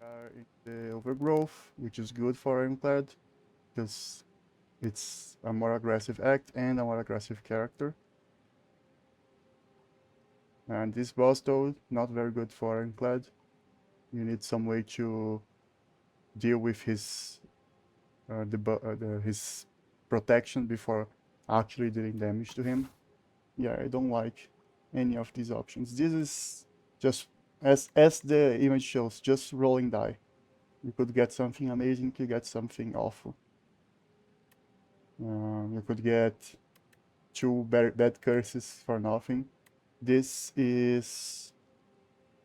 are in the Overgrowth, which is good for Ironclad, because it's a more aggressive act and a more aggressive character. And this boss, though, not very good for Ironclad. You need some way to deal with his his protection before actually dealing damage to him. Yeah, I don't like any of these options. This is just, as the image shows, just rolling die. You could get something amazing, you could get something awful. You could get two bad curses for nothing. This is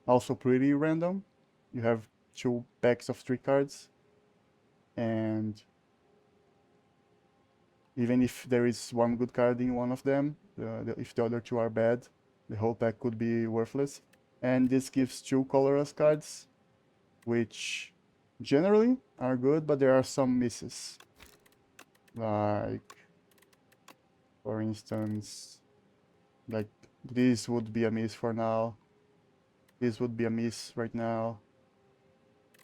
also pretty random. You have two packs of 3 cards, and even if there is one good card in one of them, if the other two are bad, the whole pack could be worthless. And this gives 2 colorless cards, which generally are good, but there are some misses. Like, for instance, like this would be a miss for now. This would be a miss right now.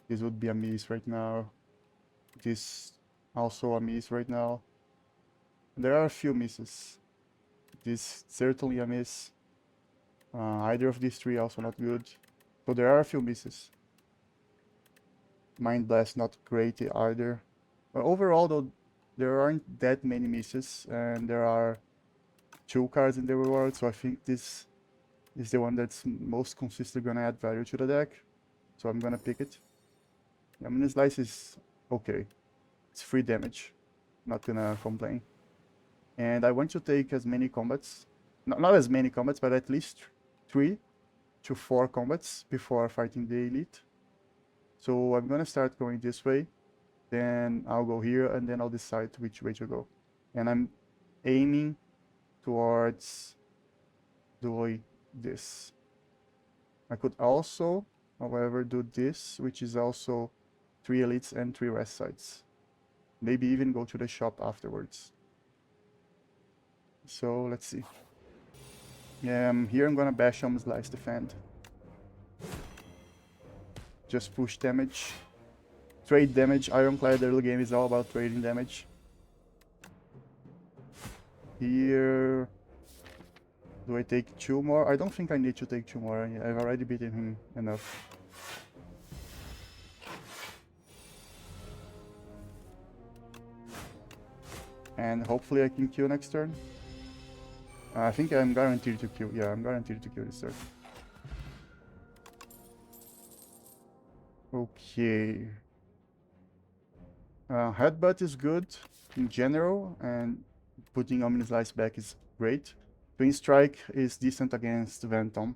This would be a miss right now. This also a miss right now. There are a few misses. This certainly a miss. Either of these 3 also not good. So there are a few misses. Mind Blast not great either. But overall, though, there aren't that many misses, and there are 2 cards in the reward, so I think this is the one that's most consistently gonna add value to the deck. So I'm gonna pick it. I mean, Slice is okay. It's 3 damage. Not gonna complain. And I want to take as many combats. Not as many combats, but at least 3 to 4 combats before fighting the elite. So I'm gonna start going this way, then I'll go here, and then I'll decide which way to go. And I'm aiming towards doing this. I could also, however, do this, which is also 3 elites and 3 rest sites. Maybe even go to the shop afterwards. So let's see. Here I'm gonna bash on Slice Defend. Just push damage. Trade damage. Ironclad early game is all about trading damage. Here... do I take 2 more? I don't think I need to take 2 more. I've already beaten him enough. And hopefully I can kill next turn. I think I'm guaranteed to kill. Yeah, I'm guaranteed to kill this turn. Okay. Headbutt is good in general, and putting Omni Slice back is great. Twin Strike is decent against Phantom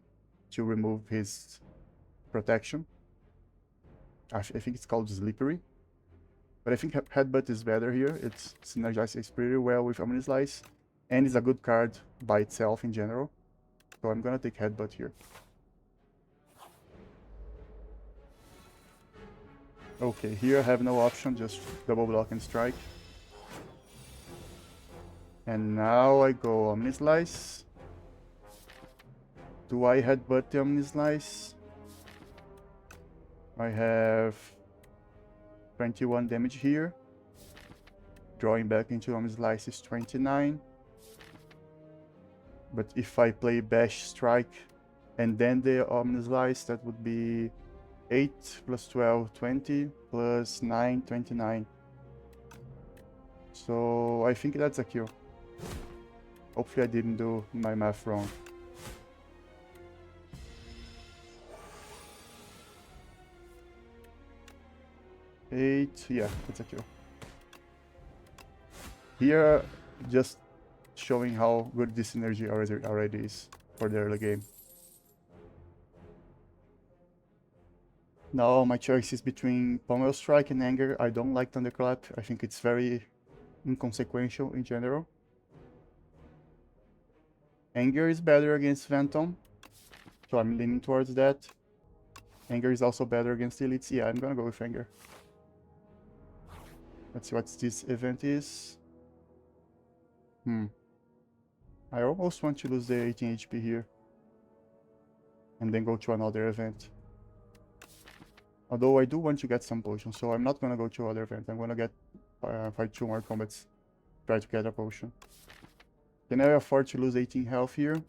to remove his protection. I think it's called Slippery. But I think Headbutt is better here. It synergizes pretty well with Omni Slice, and is a good card by itself in general. So I'm gonna take Headbutt here. Okay, here I have no option, just double block and strike. And now I go Omni Slice. Do I headbutt the Omni Slice? I have 21 damage here. Drawing back into Omni Slice is 29. But if I play Bash Strike and then the Omni Slice, that would be 8 plus 12, 20, plus 9, 29. So I think that's a kill. Hopefully I didn't do my math wrong. Eight, yeah, that's a kill. Here, just showing how good this synergy already is for the early game. Now my choice is between Pommel Strike and Anger. I don't like Thunderclap. I think it's very inconsequential in general. Anger is better against Phantom, so I'm leaning towards that. Anger is also better against Elites. Yeah, I'm gonna go with Anger. Let's see what this event is. I almost want to lose the 18 HP here. And then go to another event. Although I do want to get some potions, so I'm not gonna go to other event. I'm gonna get fight 2 more combats, try to get a potion. Can I afford to lose 18 health here?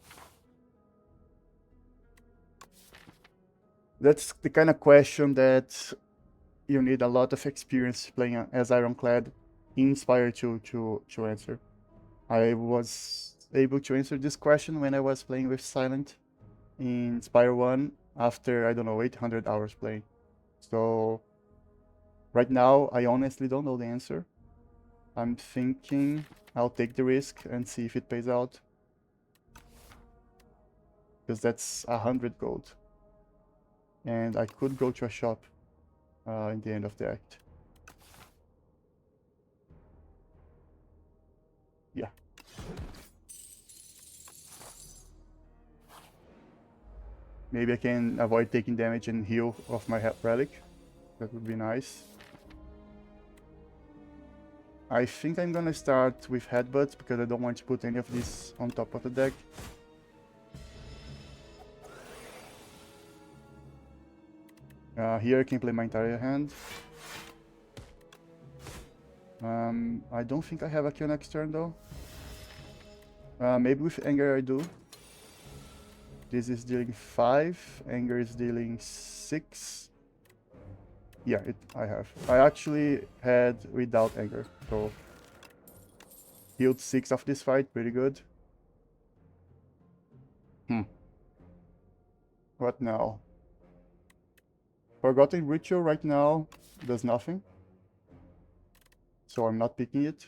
That's the kind of question that you need a lot of experience playing as Ironclad in Spire to answer. I was able to answer this question when I was playing with Silent in Spire 1 after, I don't know, 800 hours playing. So right now, I honestly don't know the answer. I'm thinking I'll take the risk and see if it pays out. Because that's 100 gold. And I could go to a shop in the end of the act. Yeah. Maybe I can avoid taking damage and heal off my relic. That would be nice. I think I'm gonna start with headbutts because I don't want to put any of this on top of the deck. Here I can play my entire hand. I don't think I have a kill next turn though. Maybe with Anger I do. This is dealing 5, Anger is dealing 6. Yeah, I have. I actually had without Anger, so healed 6 of this fight, pretty good. What now? Forgotten Ritual right now does nothing, so I'm not picking it.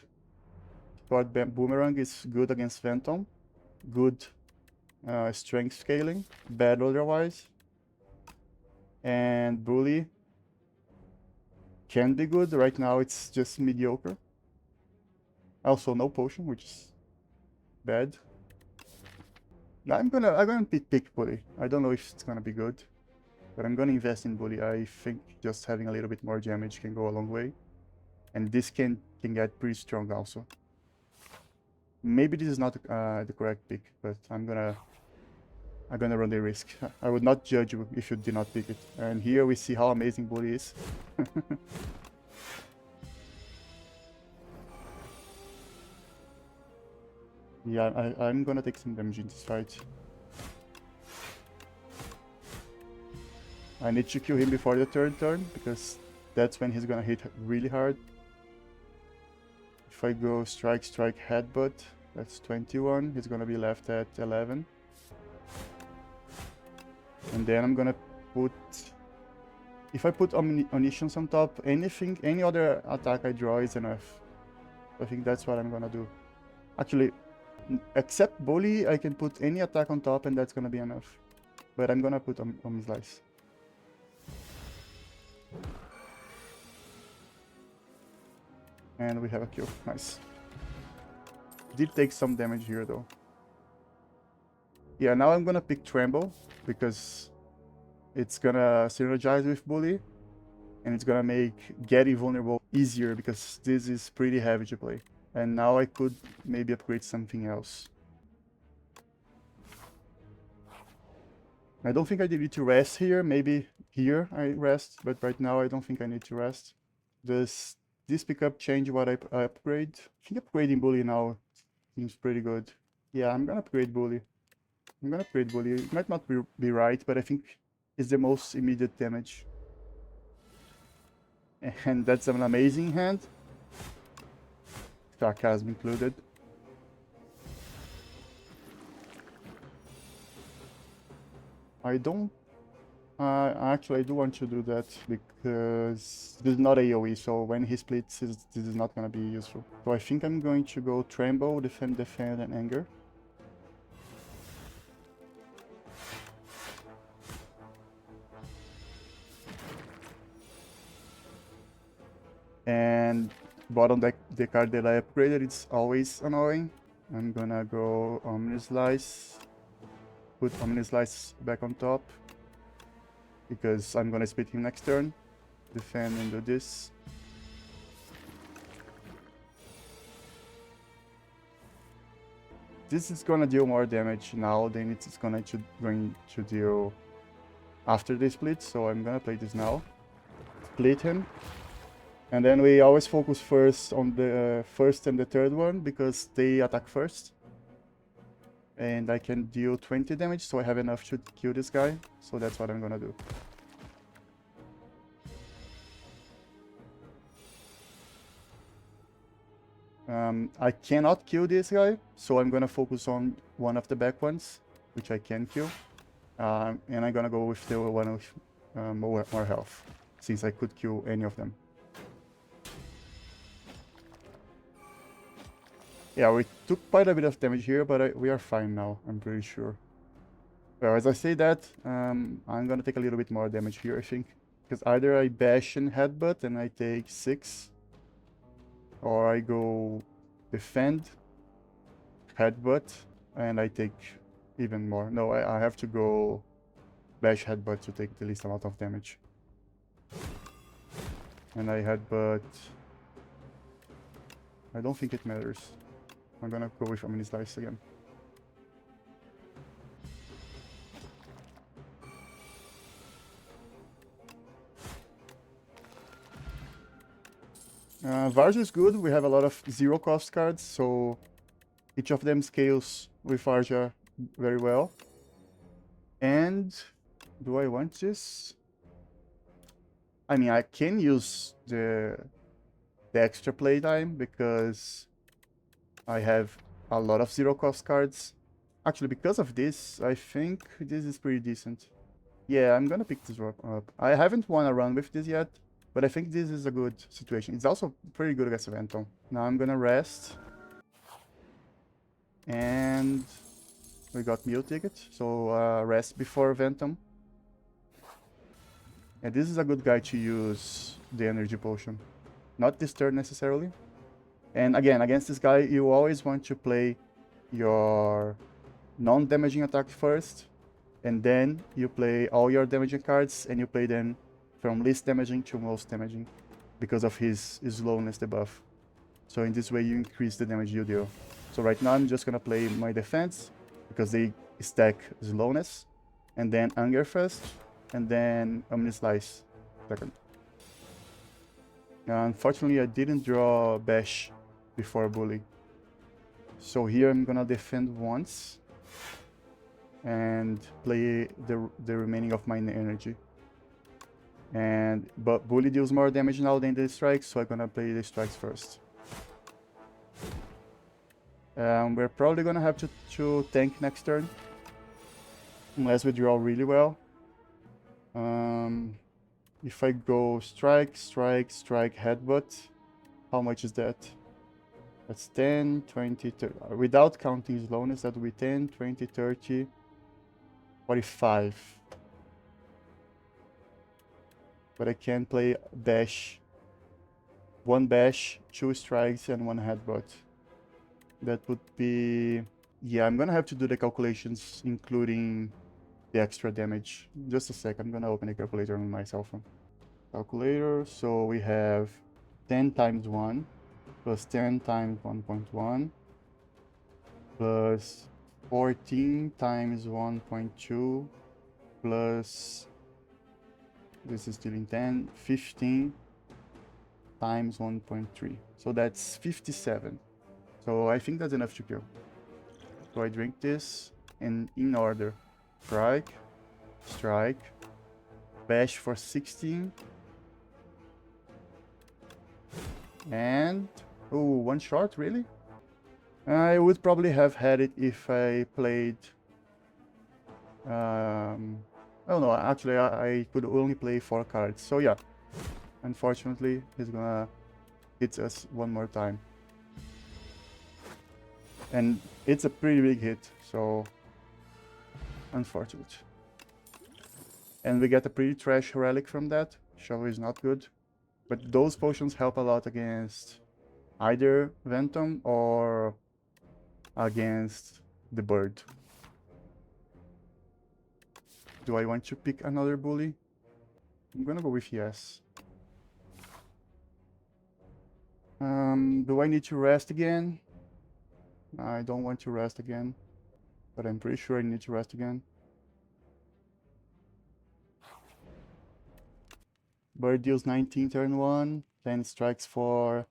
But Boomerang is good against Phantom, good strength scaling, bad otherwise. And Bully can be good, right now it's just mediocre. Also no potion, which is bad. I'm gonna pick Bully. I don't know if it's gonna be good, but I'm gonna invest in Bully. I think just having a little bit more damage can go a long way. And this can get pretty strong also. Maybe this is not the correct pick, but I'm gonna run the risk. I would not judge you if you did not pick it. And here we see how amazing Bully is. Yeah, I'm gonna take some damage in this fight. I need to kill him before the third turn, because that's when he's gonna hit really hard. If I go strike, headbutt, that's 21. He's gonna be left at 11. And then I'm gonna put... If I put Omniscience on top, any other attack I draw is enough. I think that's what I'm gonna do. Actually, except Bully, I can put any attack on top and that's gonna be enough. But I'm gonna put Omnislice. And we have a kill. Nice. Did take some damage here though. Yeah, now I'm gonna pick Tremble because it's gonna synergize with Bully and it's gonna make getting vulnerable easier because this is pretty heavy to play. And now I could maybe upgrade something else. I don't think I need to rest here. Maybe here I rest, but right now I don't think I need to rest. Does this pickup change what I upgrade? I think upgrading Bully now seems pretty good. Yeah, I'm gonna upgrade Bully. It might not be right, but I think it's the most immediate damage. And that's an amazing hand. Sarcasm included. I don't... actually, I do want to do that because this is not AoE, so when he splits, this is not going to be useful. So I think I'm going to go Tremble, Defend, and Anger. And bottom deck, the card that I upgraded, it's always annoying. I'm gonna go Omnislice, put Omnislice back on top, because I'm gonna split him next turn, defend and do this. This is gonna deal more damage now than it's going to deal after they split, so I'm gonna play this now. split him. And then we always focus first on the first and the third one because they attack first. And I can deal 20 damage, so I have enough to kill this guy. So that's what I'm gonna do. I cannot kill this guy, so I'm gonna focus on one of the back ones, which I can kill. And I'm gonna go with the one with more health, since I could kill any of them. Yeah, we took quite a bit of damage here, but we are fine now, I'm pretty sure. Well, as I say that, I'm gonna take a little bit more damage here, I think. Because either I bash and headbutt and I take 6, or I go defend, headbutt, and I take even more. No, I have to go bash headbutt to take the least amount of damage. And I headbutt... I don't think it matters. I'm gonna go with Omni Slice again. Varjo is good. We have a lot of zero cost cards, so each of them scales with Varjo very well. And do I want this? I mean, I can use the extra playtime because I have a lot of zero cost cards. Actually, because of this, I think this is pretty decent. Yeah, I'm gonna pick this up. I haven't won a run with this yet, but I think this is a good situation. It's also pretty good against Venton. Now I'm gonna rest. And we got meal ticket, so rest before Venton. And this is a good guy to use the energy potion. Not this turn necessarily. And again, against this guy, you always want to play your non-damaging attack first, and then you play all your damaging cards, and you play them from least damaging to most damaging, because of his slowness debuff. So in this way, you increase the damage you deal. So right now, I'm just gonna play my defense, because they stack slowness, and then anger first, and then Omni Slice second. Unfortunately, I didn't draw Bash before Bully. So here I'm gonna defend once and play the remaining of my energy. But Bully deals more damage now than the strikes, so I'm gonna play the strikes first. We're probably gonna have to tank next turn, unless we draw really well. If I go strike, strike, strike, headbutt, how much is that? That's 10, 20, 30. Without counting slowness, that would be 10, 20, 30, 45. But I can play bash. One bash, 2 strikes, and 1 headbutt. That would be... Yeah, I'm gonna have to do the calculations, including the extra damage. Just a sec, I'm gonna open a calculator on my cell phone. Calculator, so we have 10 times 1 plus 10 times 1.1 plus 14 times 1.2 plus, this is still in 10, 15 times 1.3. So that's 57. So I think that's enough to kill. So I drink this and in order. Strike, strike, bash for 16, and... oh, one shot, really? I would probably have had it if I played... oh no, actually I could only play 4 cards, so yeah. Unfortunately, he's gonna hit us one more time. And it's a pretty big hit, so... unfortunate. And we get a pretty trash relic from that, so it's not good. But those potions help a lot against either Venton or against the bird. Do I want to pick another bully? I'm gonna go with yes. Do I need to rest again? I don't want to rest again, but I'm pretty sure I need to rest again. Bird deals 19 turn 1, then it strikes for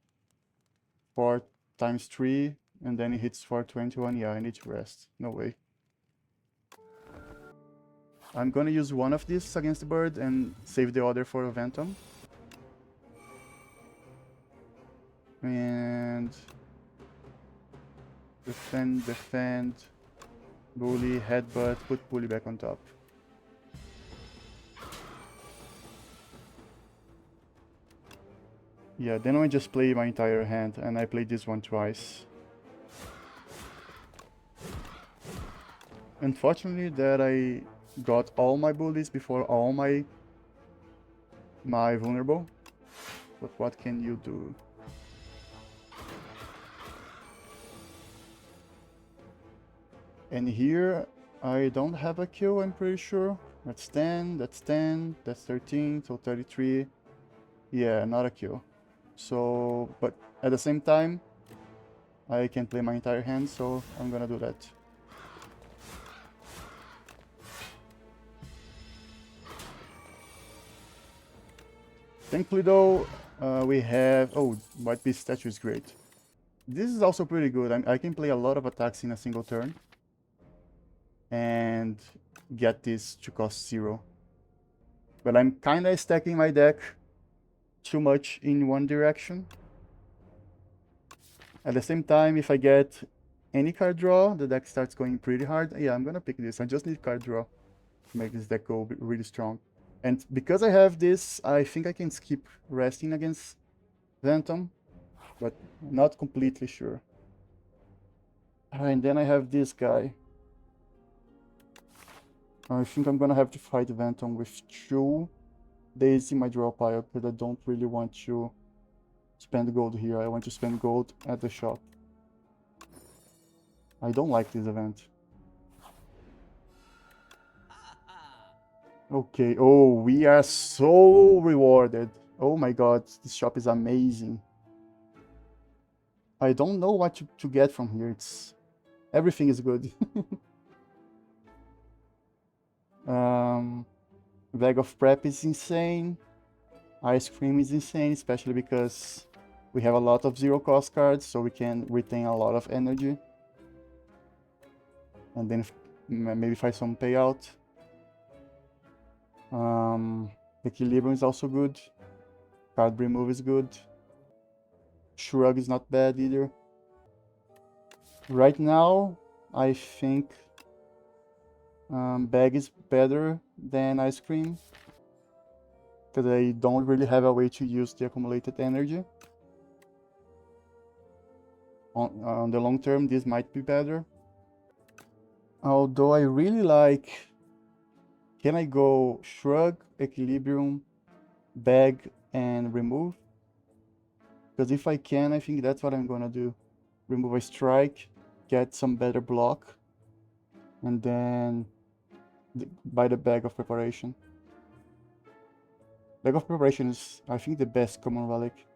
4 times 3, and then it hits for 21. Yeah, I need to rest. No way. I'm gonna use one of these against the bird and save the other for a Phantom. And defend, bully, headbutt, put bully back on top. Yeah, then I just play my entire hand, and I played this one twice. Unfortunately, that I got all my bullies before all my vulnerable. But what can you do? And here, I don't have a kill, I'm pretty sure. That's 10, that's 10, that's 13, so 33. Yeah, not a kill. So, but at the same time, I can play my entire hand, so I'm gonna do that. Thankfully though, we have... Oh, White Beast statue is great. This is also pretty good. I can play a lot of attacks in a single turn. And get this to cost 0. But I'm kinda stacking my deck too much in one direction. At the same time, if I get any card draw, the deck starts going pretty hard. Yeah, I'm gonna pick this. I just need card draw to make this deck go really strong. And because I have this, I think I can skip resting against Phantom, but not completely sure. And then I have this guy. I think I'm gonna have to fight Phantom with 2 days in my draw pile, because I don't really want to spend gold here. I want to spend gold at the shop. I don't like this event. Okay, oh, we are so rewarded. Oh my god, this shop is amazing. I don't know what to get from here. Everything is good. Bag of Prep is insane. Ice Cream is insane, especially because we have a lot of zero cost cards, so we can retain a lot of energy. And then maybe find some payout. Equilibrium is also good. Card remove is good. Shrug is not bad either. Right now, I think Bag is better than Ice Cream, because I don't really have a way to use the accumulated energy. On the long term, this might be better. Although I really like... Can I go Shrug, Equilibrium, Bag, and Remove? Because if I can, I think that's what I'm gonna do. Remove a strike, get some better block, and then buy the Bag of Preparation. Bag of Preparation is, I think, the best common relic.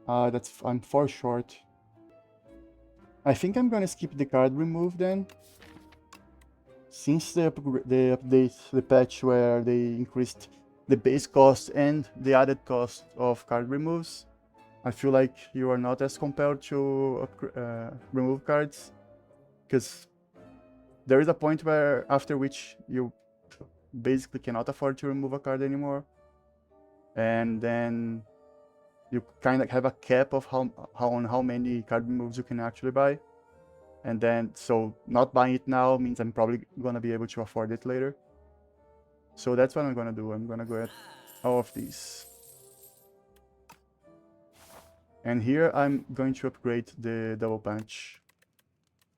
I'm 4 short. I think I'm gonna skip the card remove then. Since the update, the patch where they increased the base cost and the added cost of card removes, I feel like you are not as compelled to remove cards, because there is a point where after which you basically cannot afford to remove a card anymore, and then you kind of have a cap of how many card removes you can actually buy. And then, so not buying it now means I'm probably gonna be able to afford it later. So that's what I'm gonna do. I'm gonna go at all of these. And here I'm going to upgrade the double punch.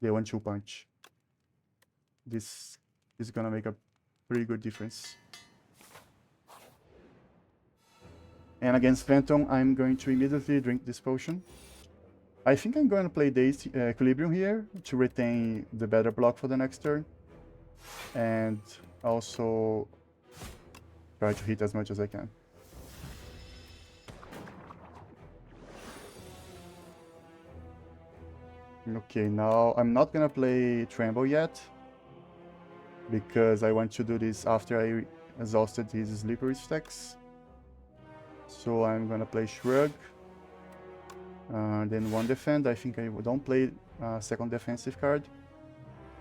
The 1-2 punch. This is gonna make a pretty good difference. And against Phantom, I'm going to immediately drink this potion. I think I'm going to play the Equilibrium here to retain the better block for the next turn. And also try to hit as much as I can. Okay, now I'm not gonna play Tremble yet, because I want to do this after I exhausted his Slippery stacks. So I'm gonna play Shrug. Then one defend. I think I don't play second defensive card.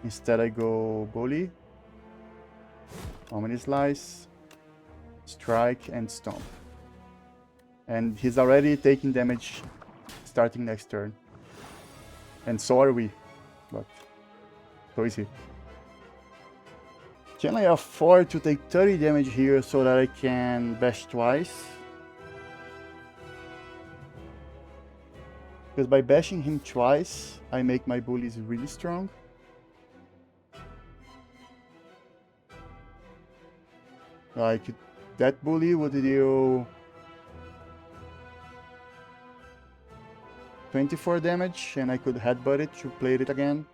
Instead I go Bully, Omni Slice, Strike, and Stomp. And he's already taking damage starting next turn. And so are we. But so is he. Can I afford to take 30 damage here so that I can bash twice? Because by bashing him twice, I make my bullies really strong. Like, that bully would deal 24 damage, and I could headbutt it to play it again.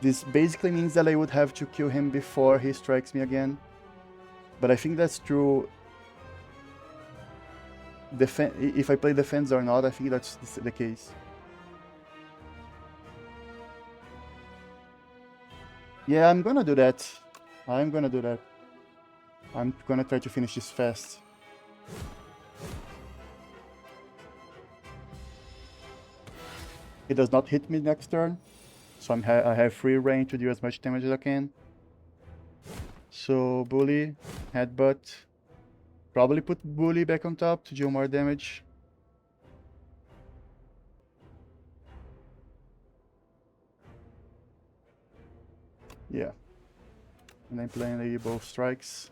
This basically means that I would have to kill him before he strikes me again. But I think that's true. If I play defense or not, I think that's the case. Yeah, I'm gonna do that. I'm gonna do that. I'm gonna try to finish this fast. It does not hit me next turn, so I have free reign to do as much damage as I can. So Bully, Headbutt. Probably put Bully back on top to deal more damage. Yeah. And I'm playing both strikes.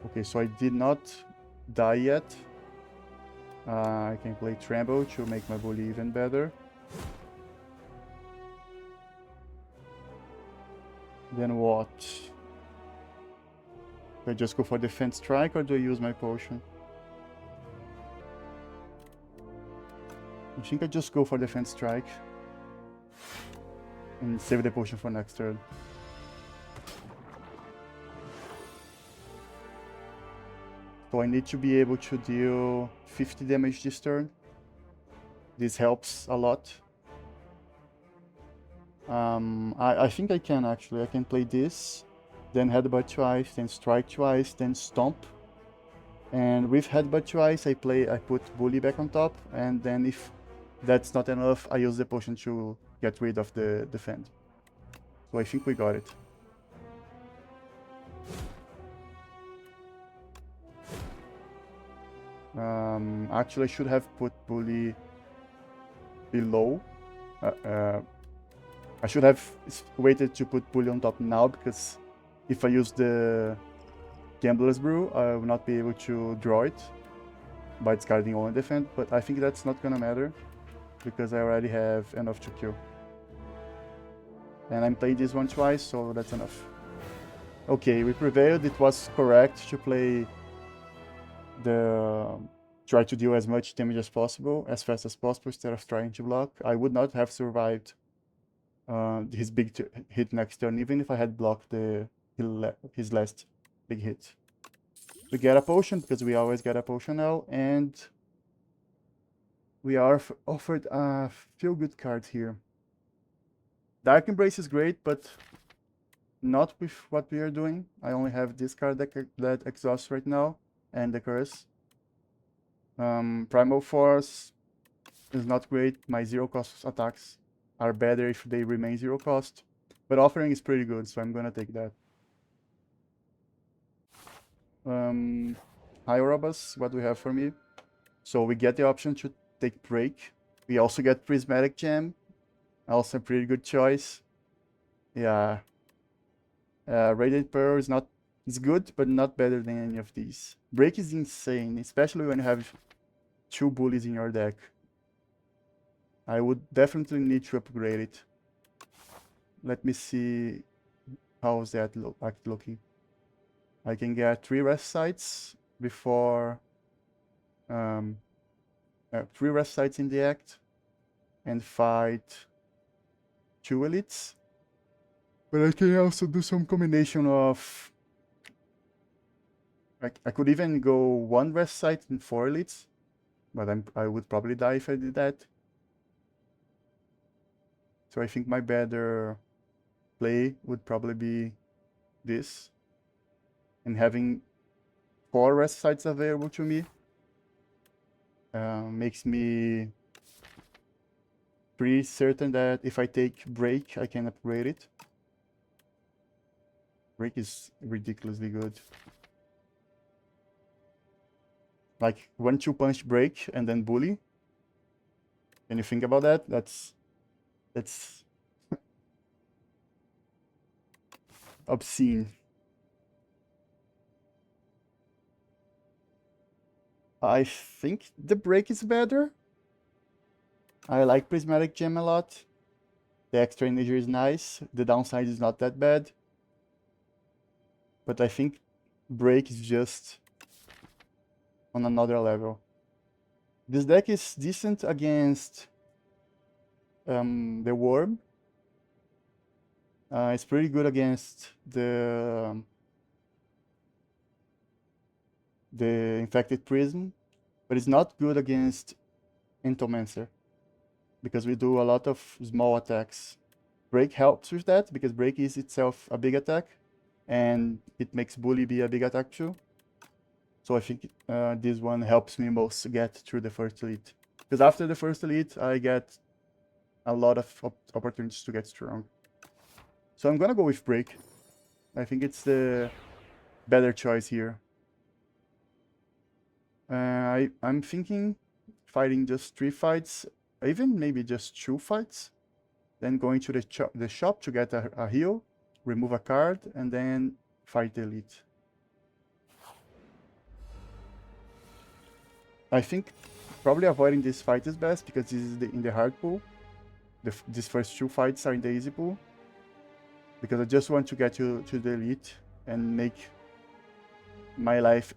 Okay, so I did not die yet. I can play Tremble to make my bully even better. Then what? Do I just go for Defense Strike or do I use my potion? I think I just go for Defense Strike. And save the potion for next turn. So I need to be able to deal 50 damage this turn. This helps a lot. I think I can actually. I can play this, then Headbutt twice, then Strike twice, then Stomp. And with Headbutt twice, I put Bully back on top, and then if that's not enough, I use the potion to get rid of the defend. So I think we got it. Actually, I should have put Bully below. I should have waited to put Bully on top now, because if I use the Gambler's Brew, I will not be able to draw it by discarding only defend, but I think that's not gonna matter, because I already have enough to kill. And I'm playing this one twice, so that's enough. Okay, we prevailed. It was correct to play try to deal as much damage as possible, as fast as possible, instead of trying to block. I would not have survived his big hit next turn, even if I had blocked his last big hit. We get a potion, because we always get a potion now, and we are offered a few good cards here. Dark Embrace is great, but not with what we are doing. I only have this card that exhausts right now, and the Curse. Primal Force is not great. My zero cost attacks are better if they remain zero cost. But Offering is pretty good, so I'm gonna take that. Hierobus, what do we have for me? So we get the option to take Break. We also get Prismatic Gem. Also a pretty good choice. Yeah. Radiant Pearl is good, but not better than any of these. Break is insane, especially when you have 2 bullies in your deck. I would definitely need to upgrade it. Let me see how's that looking. I can get 3 rest sites before 3 rest sites in the act and fight 2 elites. But I can also do some combination of... I could even go 1 rest site and 4 elites, but I would probably die if I did that. So I think my better play would probably be this. And having 4 rest sites available to me makes me pretty certain that if I take break, I can upgrade it. Break is ridiculously good. Like 1-2 punch break and then bully. Can you think about that? That's obscene. I think the break is better. I like Prismatic Gem a lot. The extra energy is nice. The downside is not that bad. But I think break is just on another level. This deck is decent against the worm. It's pretty good against the infected prism, but it's not good against Entomancer because we do a lot of small attacks. Break helps with that because break is itself a big attack, and it makes bully be a big attack too. So I think this one helps me most get through the first elite. Because after the first elite, I get a lot of opportunities to get strong. So I'm gonna go with break. I think it's the better choice here. I'm thinking fighting just 3 fights, even maybe just 2 fights. Then going to the shop to get a heal, remove a card, and then fight the elite. I think probably avoiding this fight is best because this is in the hard pool. These first 2 fights are in the easy pool. Because I just want to get to the elite and make my life,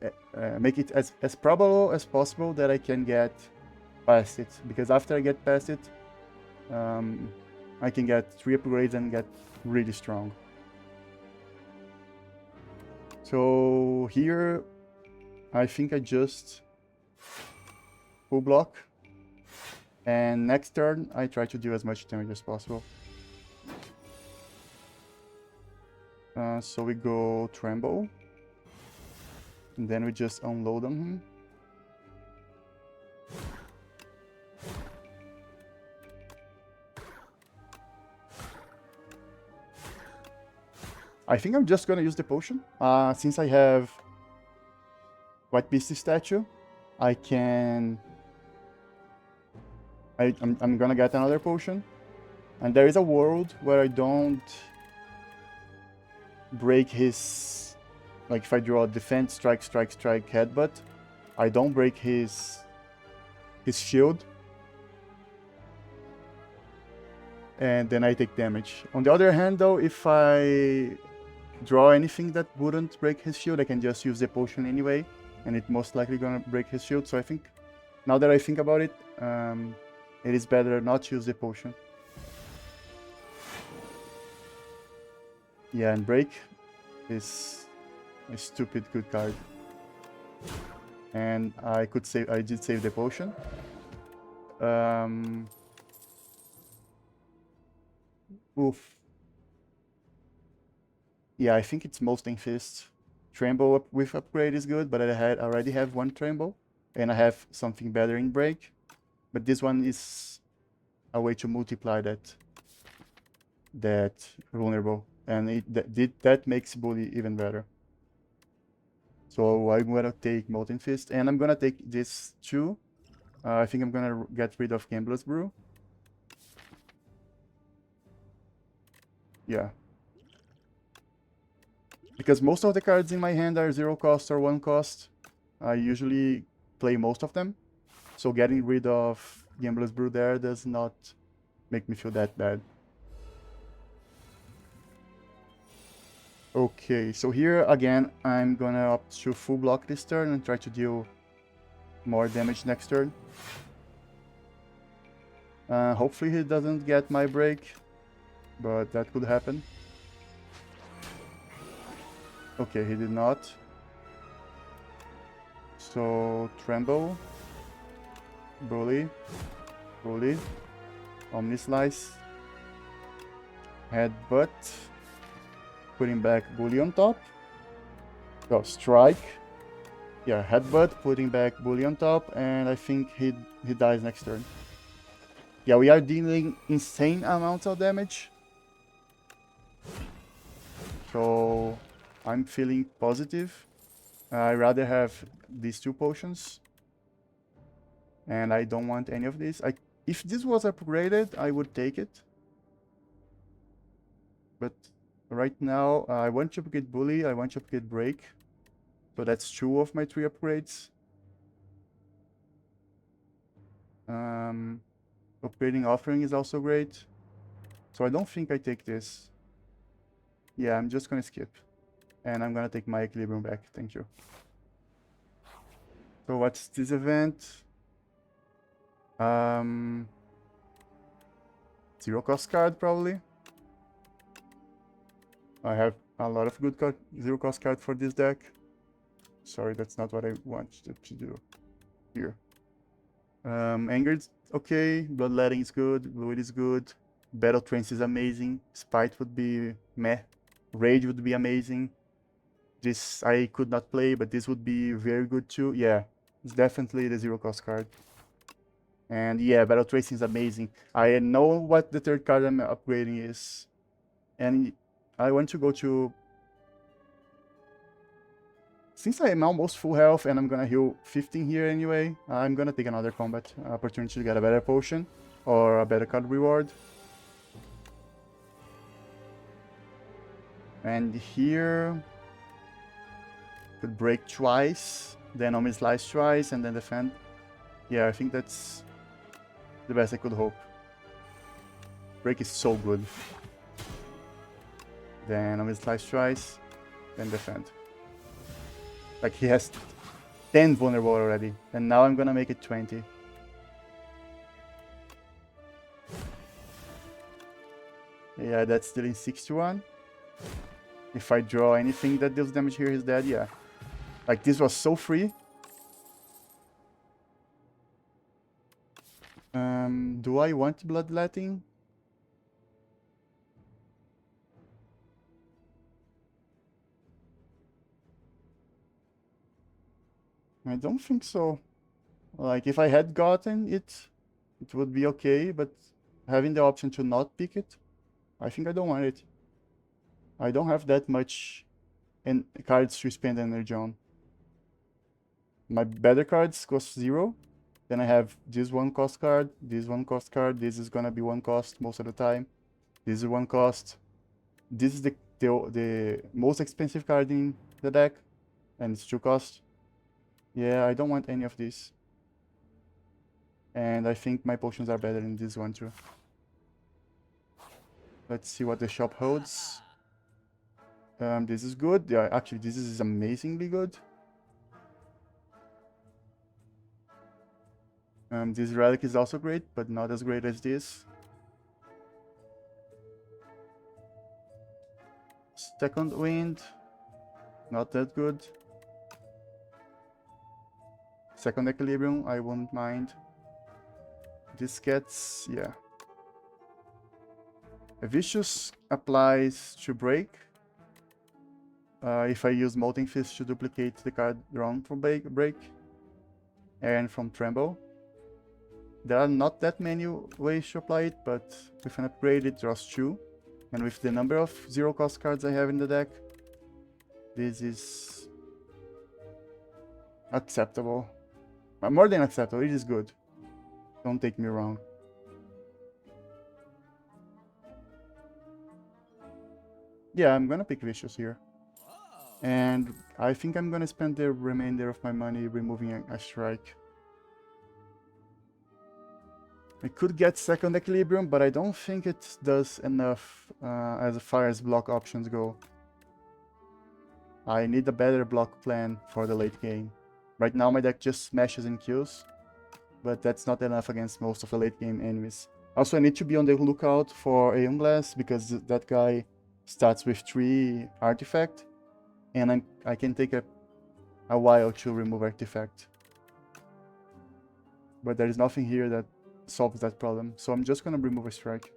make it as probable as possible that I can get past it. Because after I get past it, I can get 3 upgrades and get really strong. So here, I think I just full block. And next turn, I try to do as much damage as possible. So we go Tremble. And then we just unload on him. I think I'm just gonna use the potion. Since I have White Beastie statue, I can... I'm gonna get another potion. And there is a world where I don't break his... Like if I draw defense, strike, strike, strike, headbutt, I don't break his shield. And then I take damage. On the other hand though, if I draw anything that wouldn't break his shield, I can just use the potion anyway, and it's most likely gonna break his shield. So I think, now that I think about it, it is better not to use the potion. Yeah, and break is a stupid good card. And I did save the potion. Oof. Yeah, I think it's Molten Fist. Tremble with upgrade is good, but I already have 1 Tremble, and I have something better in break. But this one is a way to multiply that vulnerable, and that makes bully even better. So I'm gonna take Molten Fist, and I'm gonna take this too. I think I'm gonna get rid of Gambler's Brew. Yeah. Because most of the cards in my hand are 0 cost or 1 cost. I usually play most of them. So getting rid of Gambler's Brew there does not make me feel that bad. Okay, so here again, I'm gonna opt to full block this turn and try to deal more damage next turn. Hopefully he doesn't get my break, but that could happen. Okay, he did not. So, Tremble, Bully, Omnislice, Headbutt. Putting back bully on top. Oh, strike. Yeah, headbutt, putting back bully on top, and I think he dies next turn. Yeah, we are dealing insane amounts of damage. So I'm feeling positive. I rather have these 2 potions. And I don't want any of this. If this was upgraded, I would take it. But right now, I want to get bully, I want to get break. So that's 2 of my 3 upgrades. Upgrading offering is also great. So I don't think I take this. Yeah, I'm just gonna skip. And I'm gonna take my equilibrium back. Thank you. So what's this event? Zero cost card probably. I have a lot of good zero cost card for this deck. Sorry, that's not what I wanted to do here. Anger's okay, Bloodletting is good, Fluid is good, Battle Trance is amazing, Spite would be meh, Rage would be amazing. This I could not play, but this would be very good too. Yeah, it's definitely the zero cost card. And yeah, Battle Tracing is amazing. I know what the 3rd card I'm upgrading is. And I want to go to... Since I am almost full health and I'm gonna heal 15 here anyway, I'm gonna take another combat opportunity to get a better potion or a better card reward. And here... could break twice, then Omni Slice twice, and then defend. Yeah, I think that's the best I could hope. Break is so good. Then Omni Slice twice, then defend. Like, he has 10 vulnerable already, and now I'm gonna make it 20. Yeah, that's dealing 6-1. If I draw anything that deals damage here, he's dead, yeah. Like, this was so free. Do I want Bloodletting? I don't think so. Like, if I had gotten it, it would be okay, but having the option to not pick it, I think I don't want it. I don't have that much cards to spend energy on. My better cards cost 0. Then I have this 1 cost card, this 1 cost card, this is gonna be 1 cost most of the time. This is 1 cost. This is the most expensive card in the deck, and it's 2 cost. Yeah, I don't want any of this. And I think my potions are better than this one too. Let's see what the shop holds. This is good. Yeah, actually, this is amazingly good. This relic is also great, but not as great as this. Second wind, not that good. Second equilibrium, I won't mind. This gets, yeah. A vicious applies to break. If I use Molten Fist to duplicate the card drawn from break, and from tremble. There are not that many ways to apply it, but with an upgrade it draws 2. And with the number of 0 cost cards I have in the deck, this is acceptable. More than acceptable, it is good. Don't take me wrong. Yeah, I'm gonna pick Vicious here. And I think I'm gonna spend the remainder of my money removing a strike. I could get second equilibrium, but I don't think it does enough as far as block options go. I need a better block plan for the late game. Right now my deck just smashes and kills, but that's not enough against most of the late game enemies. Also, I need to be on the lookout for Aeon Glass, because that guy starts with 3 artifact, and I can take a while to remove artifact. But there is nothing here that solves that problem, so I'm just gonna remove a strike.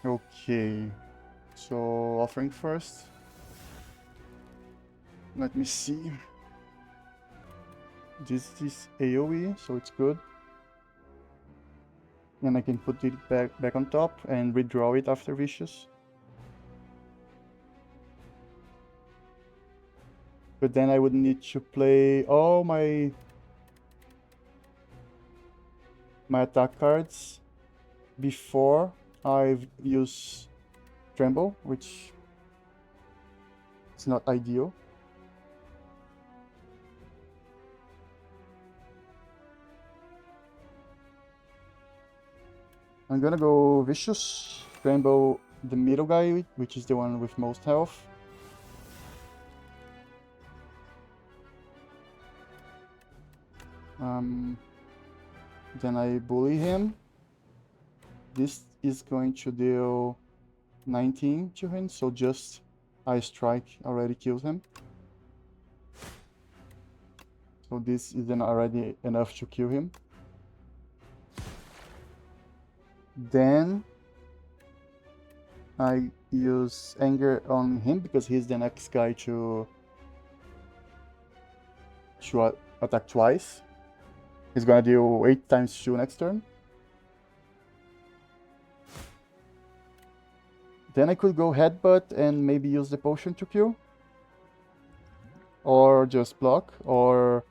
Okay, so offering first. Let me see. This is AoE, so it's good. And I can put it back on top and redraw it after Vicious. But then I would need to play all my attack cards before I use Tremble, which is not ideal. I'm gonna go Vicious, Tremble the middle guy, which is the one with most health. Then I bully him. This is going to deal 19 to him, so just I strike already kills him. So this isn't already enough to kill him. Then I use Anger on him because he's the next guy to attack twice. He's gonna deal 8 times 2 next turn. Then I could go Headbutt and maybe use the potion to kill. Or just block, or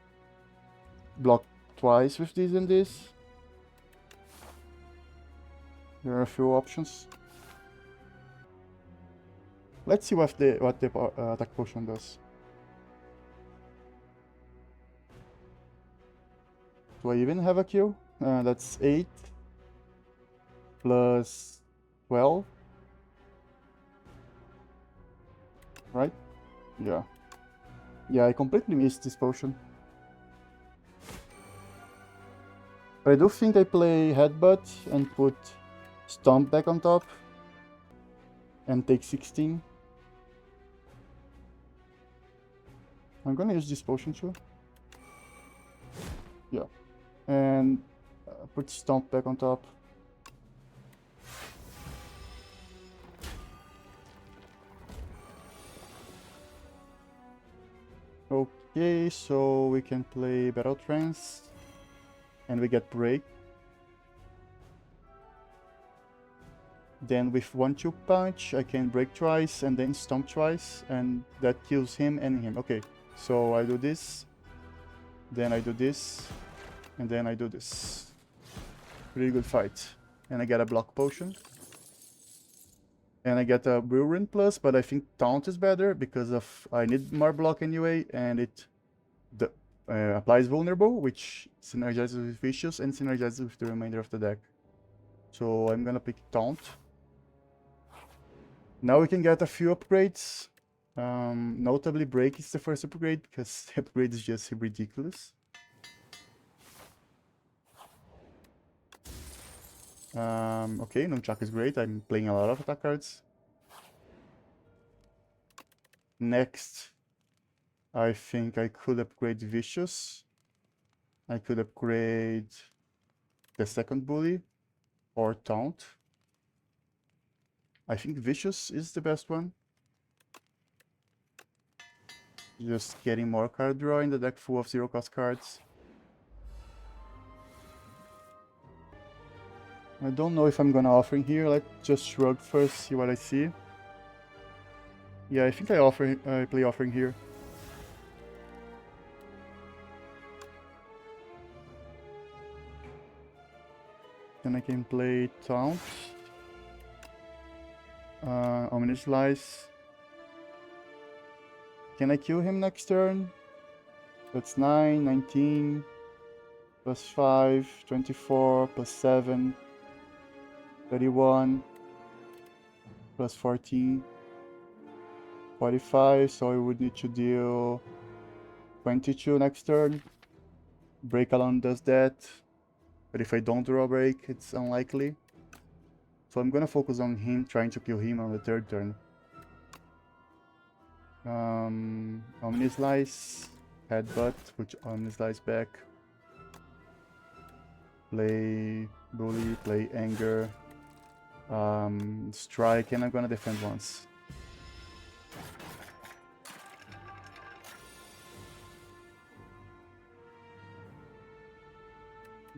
block twice with this and this. There are a few options. Let's see what the attack potion does. Do I even have a kill? That's 8 plus 12. Right? Yeah. Yeah, I completely missed this potion. I do think I play Headbutt and put Stomp back on top and take 16. I'm gonna use this potion too. Yeah. And put Stomp back on top. Okay, so we can play Battle Trance. And we get Break. Then with 1-2 punch, I can break twice and then stomp twice, and that kills him and him. Okay, so I do this, then I do this, and then I do this. Pretty good fight. And I get a block potion. And I get a Whirlwind Plus, but I think Taunt is better because of I need more block anyway, and it applies Vulnerable, which synergizes with Vicious and synergizes with the remainder of the deck. So I'm gonna pick Taunt. Now we can get a few upgrades. Notably, Break is the first upgrade because the upgrade is just ridiculous. Okay, Nunchak is great. I'm playing a lot of attack cards. Next, I think I could upgrade Vicious. I could upgrade the second bully or Taunt. I think Vicious is the best one. Just getting more card draw in the deck full of 0-cost cards. I don't know if I'm gonna offering here. Let's just shrug first, see what I see. Yeah, I think I play offering here. Then I can play Taunt. Omni Slice. Can I kill him next turn? That's 9, 19, plus 5, 24, plus 7, 31, plus 14, 45, so I would need to deal 22 next turn. Break alone does that, but if I don't draw a break, it's unlikely. So I'm gonna focus on him, trying to kill him on the third turn. Omni Slice, Headbutt, put Omni Slice back. Play Bully, play Anger. Strike, and I'm gonna defend once.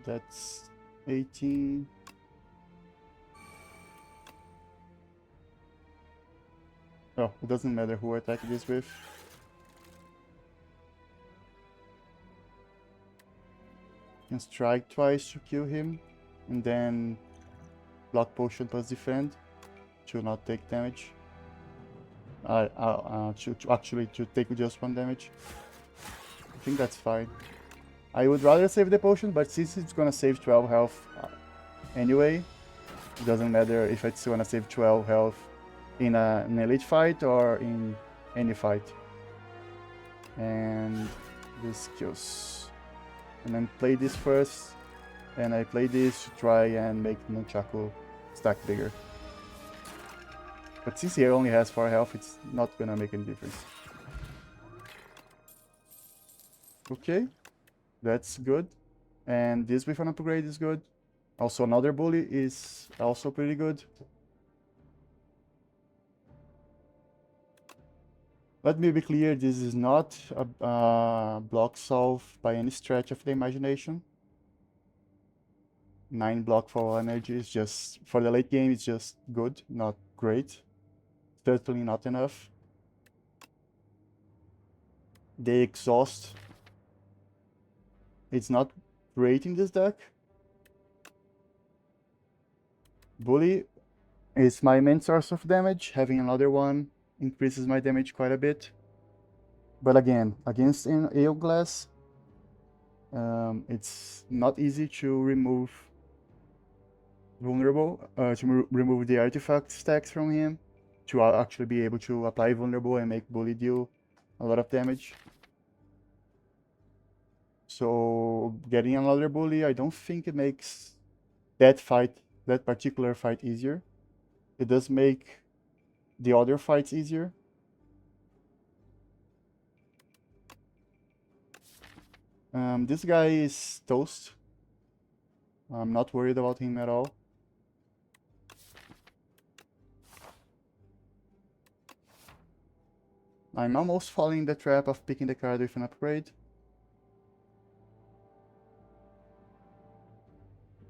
That's 18. Oh, it doesn't matter who I attack this with. Can strike twice to kill him, and then block potion plus defend to not take damage. To take just 1 damage. I think that's fine. I would rather save the potion, but since it's gonna save 12 health anyway, it doesn't matter if it's gonna save 12 health in an elite fight or in any fight. And this kills. And then play this first, and I play this to try and make Nunchaku stack bigger. But since he only has 4 health, it's not gonna make any difference. Okay, that's good. And this with an upgrade is good. Also, another bully is also pretty good. Let me be clear, this is not a block solve by any stretch of the imagination. 9 block for energy is just, for the late game, it's just good, not great. Certainly not enough. The exhaust, it's not great in this deck. Bully is my main source of damage. Having another one increases my damage quite a bit. But again, against an Ironclad, it's not easy to remove vulnerable, remove the artifact stacks from him, to actually be able to apply vulnerable and make bully deal a lot of damage. So getting another bully, I don't think it makes that particular fight easier. It does make the other fights easier. This guy is toast. I'm not worried about him at all. I'm almost falling in the trap of picking the card with an upgrade.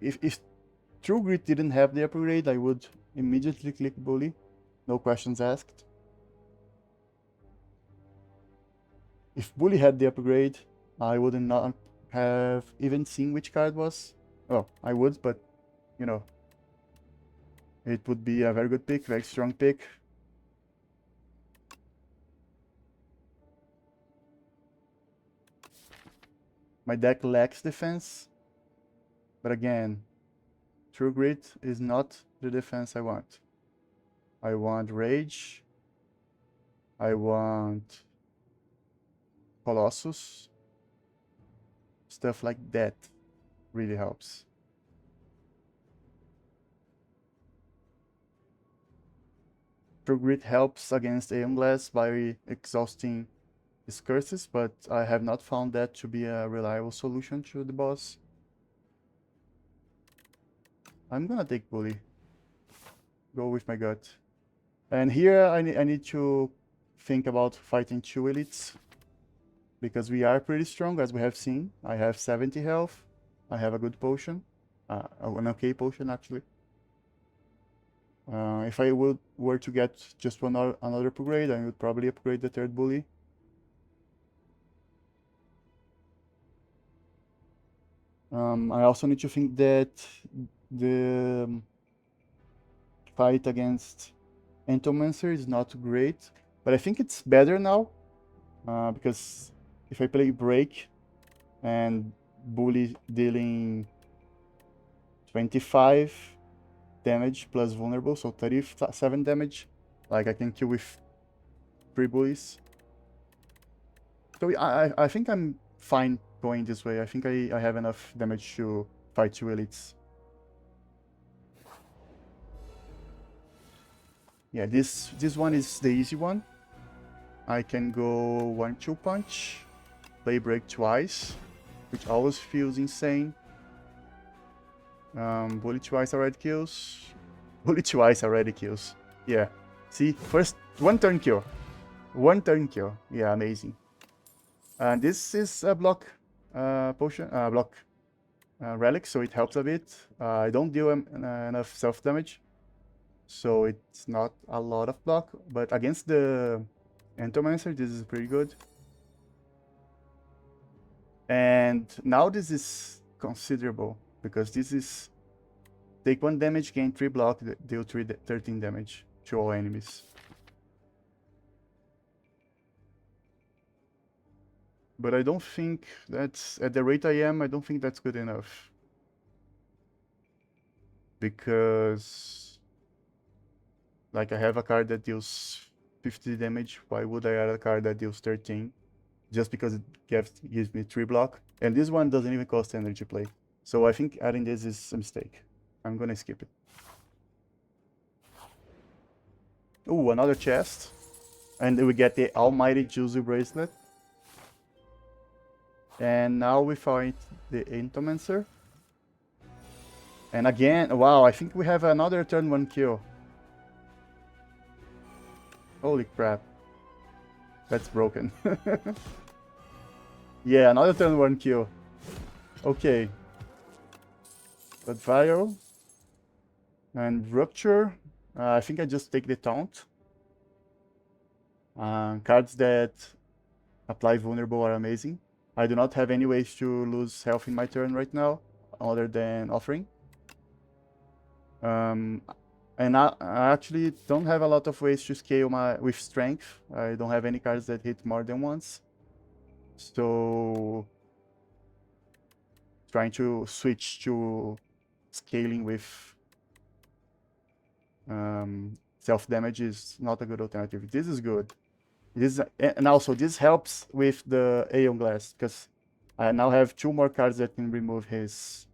If True Grit didn't have the upgrade, I would immediately click Bully. No questions asked. If Bully had the upgrade, I would not have even seen which card was. Well, I would, but, you know, it would be a very good pick, very strong pick. My deck lacks defense, but again, True Grit is not the defense I want. I want Rage. I want Colossus. Stuff like that really helps. True Grit helps against Ironclad by exhausting his curses, but I have not found that to be a reliable solution to the boss. I'm gonna take Bully. Go with my gut. And here I need to think about fighting 2 elites, because we are pretty strong, as we have seen. I have 70 health. I have a good potion. An okay potion, actually. If I were to get just another upgrade, I would probably upgrade the 3rd bully. I also need to think that the fight against Entomancer is not great, but I think it's better now, because if I play Break and Bully dealing 25 damage plus vulnerable, so 37 damage, like I can kill with 3 bullies. So I think I'm fine going this way. I think I have enough damage to fight 2 elites. Yeah, this one is the easy one. I can go 1-2 punch, play Break twice, which always feels insane. Bully twice already kills. Bully twice already kills. Yeah. See, first one turn kill. One turn kill. Yeah, amazing. And this is a block potion, block relic, so it helps a bit. I don't deal enough self damage, so it's not a lot of block. But against the Entomancer, this is pretty good. And now this is considerable because this is take 1 damage, gain 3 block, deal 13 damage to all enemies. But I don't think that's, at the rate I am, I don't think that's good enough. Because, like, I have a card that deals 50 damage, why would I add a card that deals 13? Just because it gives me 3 block. And this one doesn't even cost energy play. So I think adding this is a mistake. I'm gonna skip it. Ooh, another chest. And we get the Almighty Juzu Bracelet. And now we fight the Entomancer. And again, wow, I think we have another turn 1 kill. Holy crap. That's broken. Yeah, another turn 1 kill. Okay. But Vial and Rupture. I think I just take the Taunt. Cards that apply Vulnerable are amazing. I do not have any ways to lose health in my turn right now, other than Offering. And I actually don't have a lot of ways to scale with Strength. I don't have any cards that hit more than once. So trying to switch to scaling with self-damage is not a good alternative. This is good. And also this helps with the Aeon Glass, because I now have 2 more cards that can remove his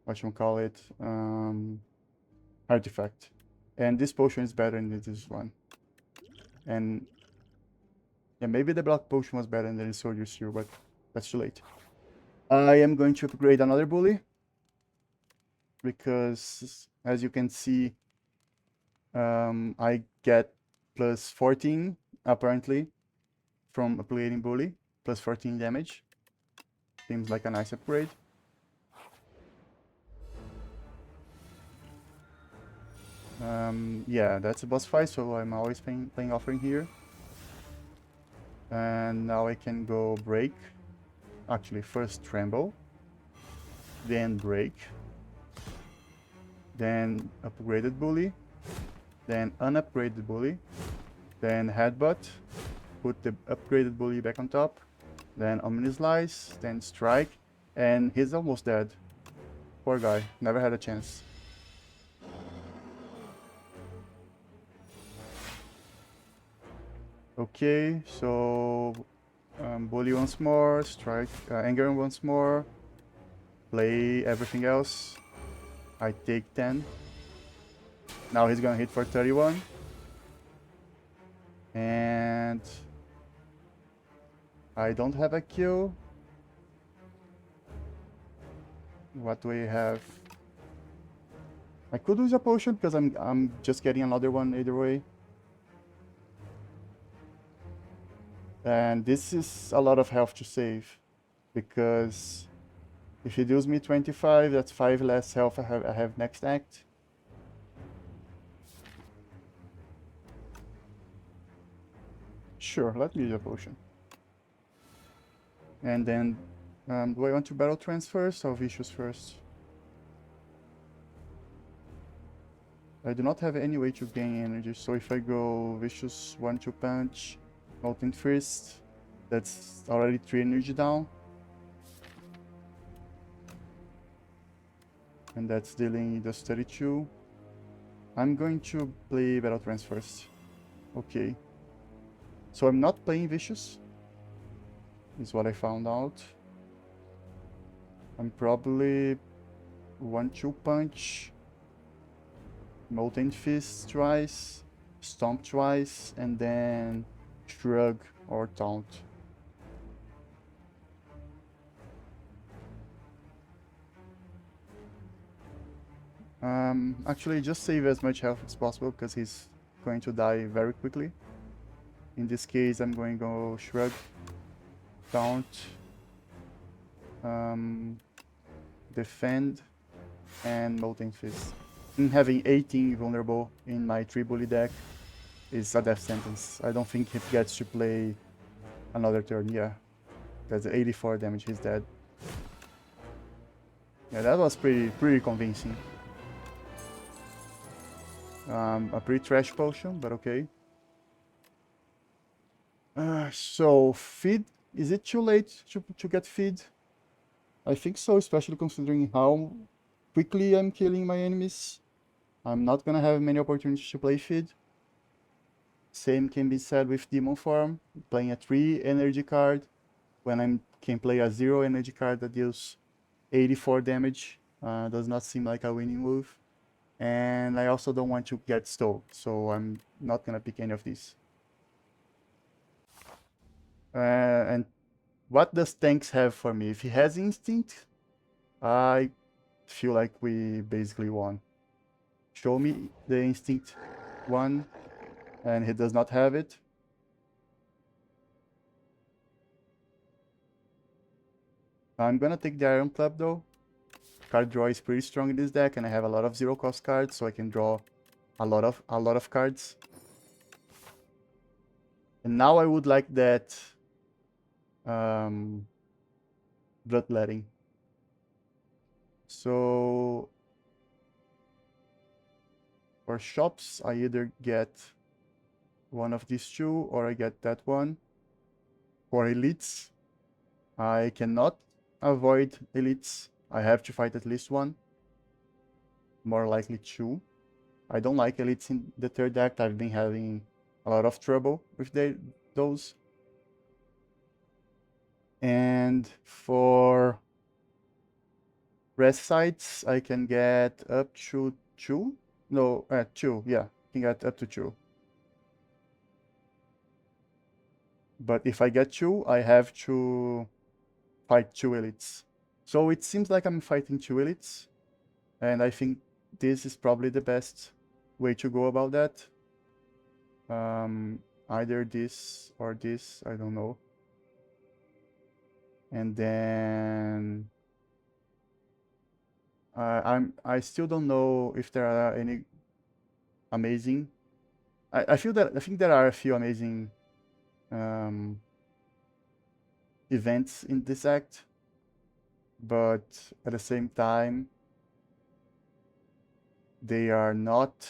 whatchamacallit, artifact. And this potion is better than this one. And yeah, maybe the block potion was better than the Soldier Seal, but that's too late. I am going to upgrade another bully, because as you can see, I get plus 14 apparently from upgrading bully, plus 14 damage. Seems like a nice upgrade. Yeah, that's a boss fight, so I'm always playing Offering here. And now I can go Break. Actually, first Tremble, then Break, then Upgraded Bully, then Unupgraded Bully, then Headbutt, put the Upgraded Bully back on top, then Omni Slice, then Strike, and he's almost dead. Poor guy, never had a chance. Okay, so Bully once more, Strike, Anger once more, play everything else. I take 10. Now he's gonna hit for 31. And I don't have a kill. What do we have? I could use a potion because I'm just getting another one either way. And this is a lot of health to save, because if he deals me 25, that's 5 less health I have next act. Sure, let me use a potion. And then, do I want to Battle Trance first or Vicious first? I do not have any way to gain energy, so if I go Vicious 1-2 punch, Molten Fist, that's already 3 energy down. And that's dealing just 32. I'm going to play Battle Trance first. Okay. So I'm not playing Vicious, is what I found out. I'm probably 1-2 punch, Molten Fist twice, Stomp twice, and then Shrug or Taunt. Actually, just save as much health as possible because he's going to die very quickly. In this case, I'm going to go Shrug, Taunt, Defend, and Molten Fist. And having 18 vulnerable in my 3 bully deck is a death sentence. I don't think he gets to play another turn. Yeah, that's 84 damage. He's dead. Yeah, that was pretty convincing. A pretty trash potion, but okay. So feed. Is it too late to get feed? I think so, especially considering how quickly I'm killing my enemies. I'm not gonna have many opportunities to play feed. Same can be said with Demon Form. Playing a 3 energy card when I can play a 0 energy card that deals 84 damage does not seem like a winning move. And I also don't want to get stole, so I'm not gonna pick any of these. And what does Tanks have for me? If he has Instinct, I feel like we basically won. Show me the Instinct one, and he does not have it. I'm gonna take the Ironclad though. Card draw is pretty strong in this deck, and I have a lot of 0-cost cards, so I can draw a lot of cards. And now I would like that Bloodletting. So for shops, I either get one of these two or I get that one. For elites, I cannot avoid elites. I have to fight at least one. More likely two. I don't like elites in the third act. I've been having a lot of trouble with those. And for rest sites, I can get up to 2. No, 2. Yeah, I can get up to 2. But if I get 2, I have to fight 2 elites. So it seems like I'm fighting 2 elites. And I think this is probably the best way to go about that. Either this or this, I don't know. And then I still don't know if there are any amazing. I think there are a few amazing events in this act, but at the same time, they are not.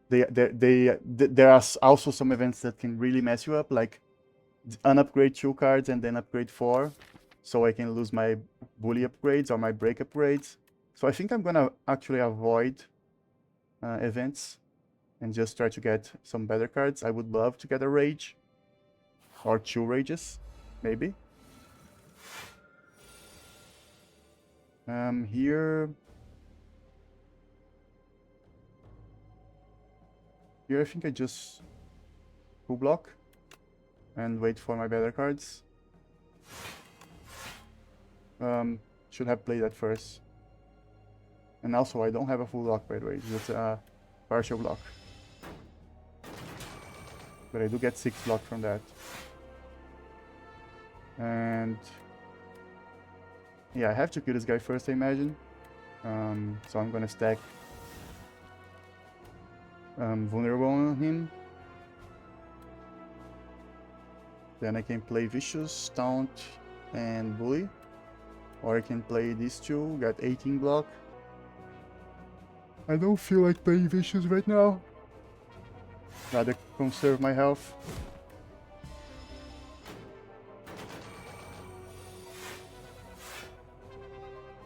There are also some events that can really mess you up, like unupgrade 2 cards and then upgrade 4, so I can lose my bully upgrades or my break upgrades. So I think I'm gonna actually avoid events and just try to get some better cards. I would love to get a rage or 2 rages, maybe. Here I think I just full block and wait for my better cards. Should have played that first. And also I don't have a full block, by the way, just a partial block. But I do get 6 block from that. And yeah, I have to kill this guy first, I imagine. So I'm gonna stack vulnerable on him. Then I can play Vicious, Taunt, and Bully. Or I can play these two, get 18 block. I don't feel like playing Vicious right now. Rather conserve my health.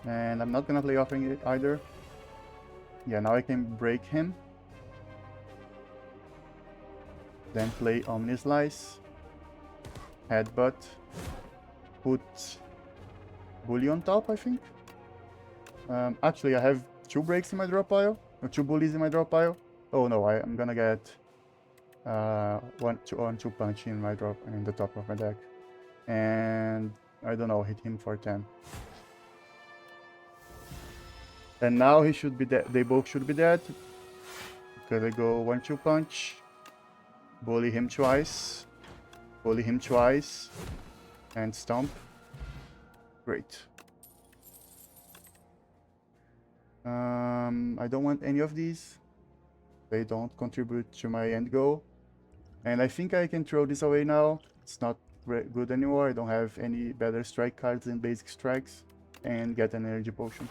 And I'm not gonna play Offering it either. Yeah, now I can break him. Then play Omni Slice. Headbutt. Put Bully on top, I think. Actually, I have 2 breaks in my draw pile. Or 2 bullies in my draw pile. Oh no, I'm gonna get 1-2 punch in my drop in the top of my deck. And I don't know, hit him for 10. And now he should be dead. They both should be dead. Because I go 1-2 punch. Bully him twice. Bully him twice. And stomp. Great. I don't want any of these. They don't contribute to my end goal. And I think I can throw this away now. It's not good anymore. I don't have any better strike cards than basic strikes. And get an energy potion.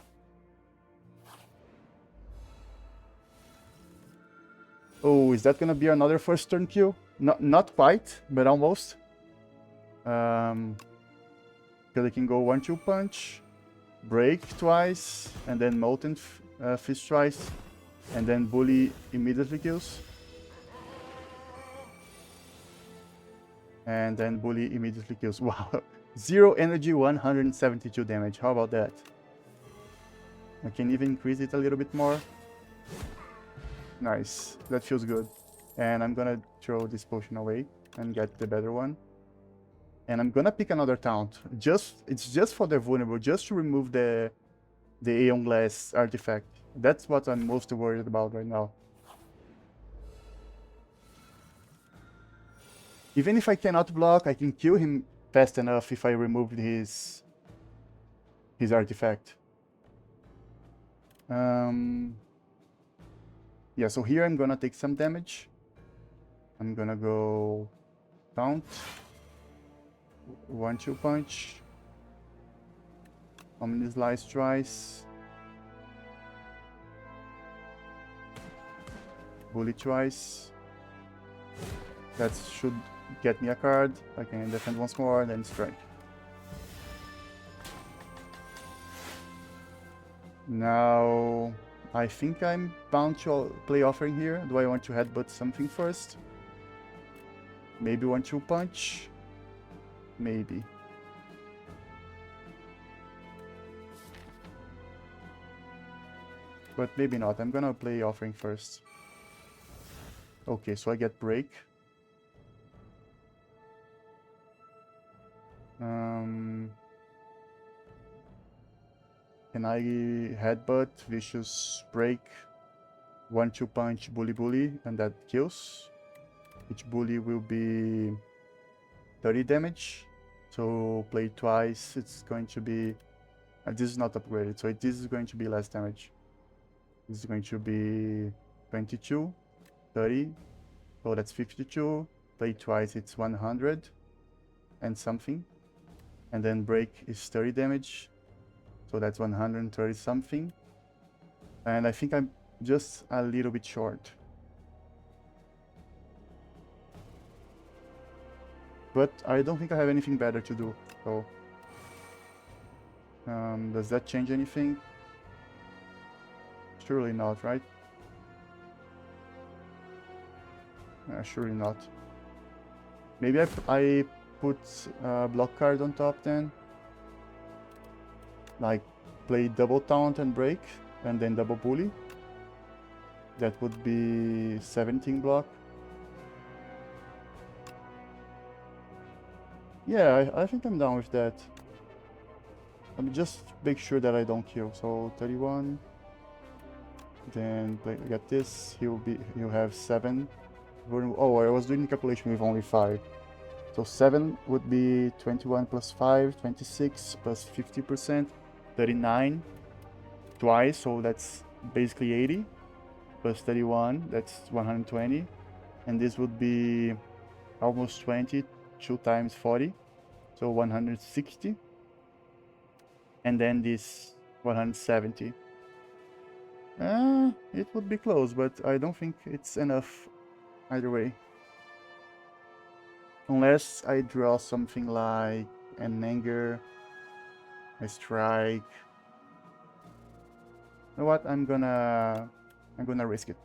Oh, is that gonna be another first turn kill? Not quite, but almost. Because I can go 1-2 punch, break twice, and then molten fist twice, and then bully immediately kills. And then bully immediately kills. Wow. 0 energy, 172 damage. How about that? I can even increase it a little bit more. Nice. That feels good. And I'm gonna throw this potion away and get the better one. And I'm gonna pick another taunt. It's just for the vulnerable, just to remove the Aeon Glass artifact. That's what I'm most worried about right now. Even if I cannot block, I can kill him fast enough if I remove his artifact. Yeah, so here I'm gonna take some damage. I'm gonna go taunt. 1-2 punch. Omni Slice twice. Bully twice. That should get me a card. I can defend once more, then strike. Now, I think I'm bound to play offering here. Do I want to headbutt something first? Maybe 1-2 punch? Maybe. But maybe not. I'm gonna play offering first. Okay, so I get break. Can I headbutt, vicious break, 1-2 punch, bully, and that kills? Each bully will be 30 damage. So play twice, it's going to be... this is not upgraded, so this is going to be less damage. This is going to be 22, 30, so that's 52. Play twice, it's 100 and something. And then break is 30 damage, so that's 130 something. And I think I'm just a little bit short. But I don't think I have anything better to do, so... does that change anything? Surely not, right? Surely not. Maybe I put a block card on top then. Like, play double taunt and break, and then double bully. That would be 17 block. Yeah, I think I'm down with that. Let me just make sure that I don't kill. So 31. Then get this. He'll have 7. Oh, I was doing the calculation with only 5. So 7 would be 21 plus 5, 26 plus 50%, 39 twice, so that's basically 80, plus 31, that's 120, and this would be almost 20, 2 times 40, so 160, and then this 170. It would be close, but I don't think it's enough either way. Unless I draw something like an anger, a strike. You know what? I'm gonna risk it.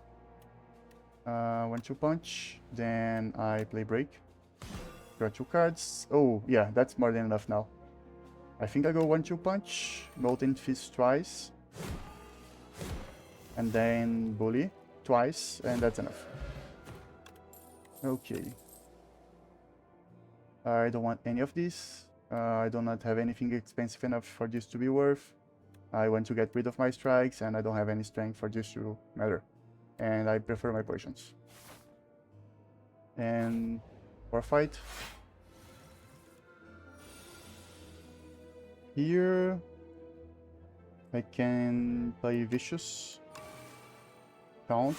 1-2 punch, then I play break. Draw 2 cards. Oh yeah, that's more than enough now. I think I go 1-2 punch, Molten Fist twice, and then bully twice, and that's enough. Okay. I don't want any of these. I do not have anything expensive enough for this to be worth. I want to get rid of my strikes, and I don't have any strength for this to matter. And I prefer my potions. And war fight. Here I can play Vicious. Count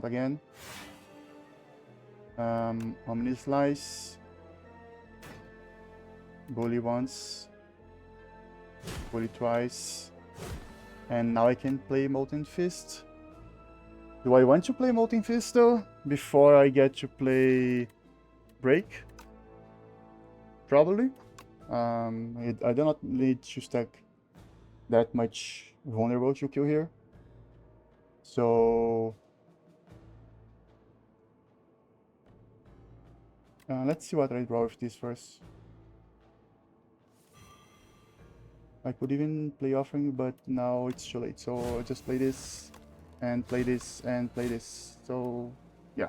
again. Omni Slice. Bully once. Bully twice. And now I can play Molten Fist. Do I want to play Molten Fist though? Before I get to play Break? Probably. I do not need to stack that much vulnerable to kill here. So let's see what I draw with this first. I could even play Offering, but now it's too late. So I'll just play this, and play this, and play this. So yeah.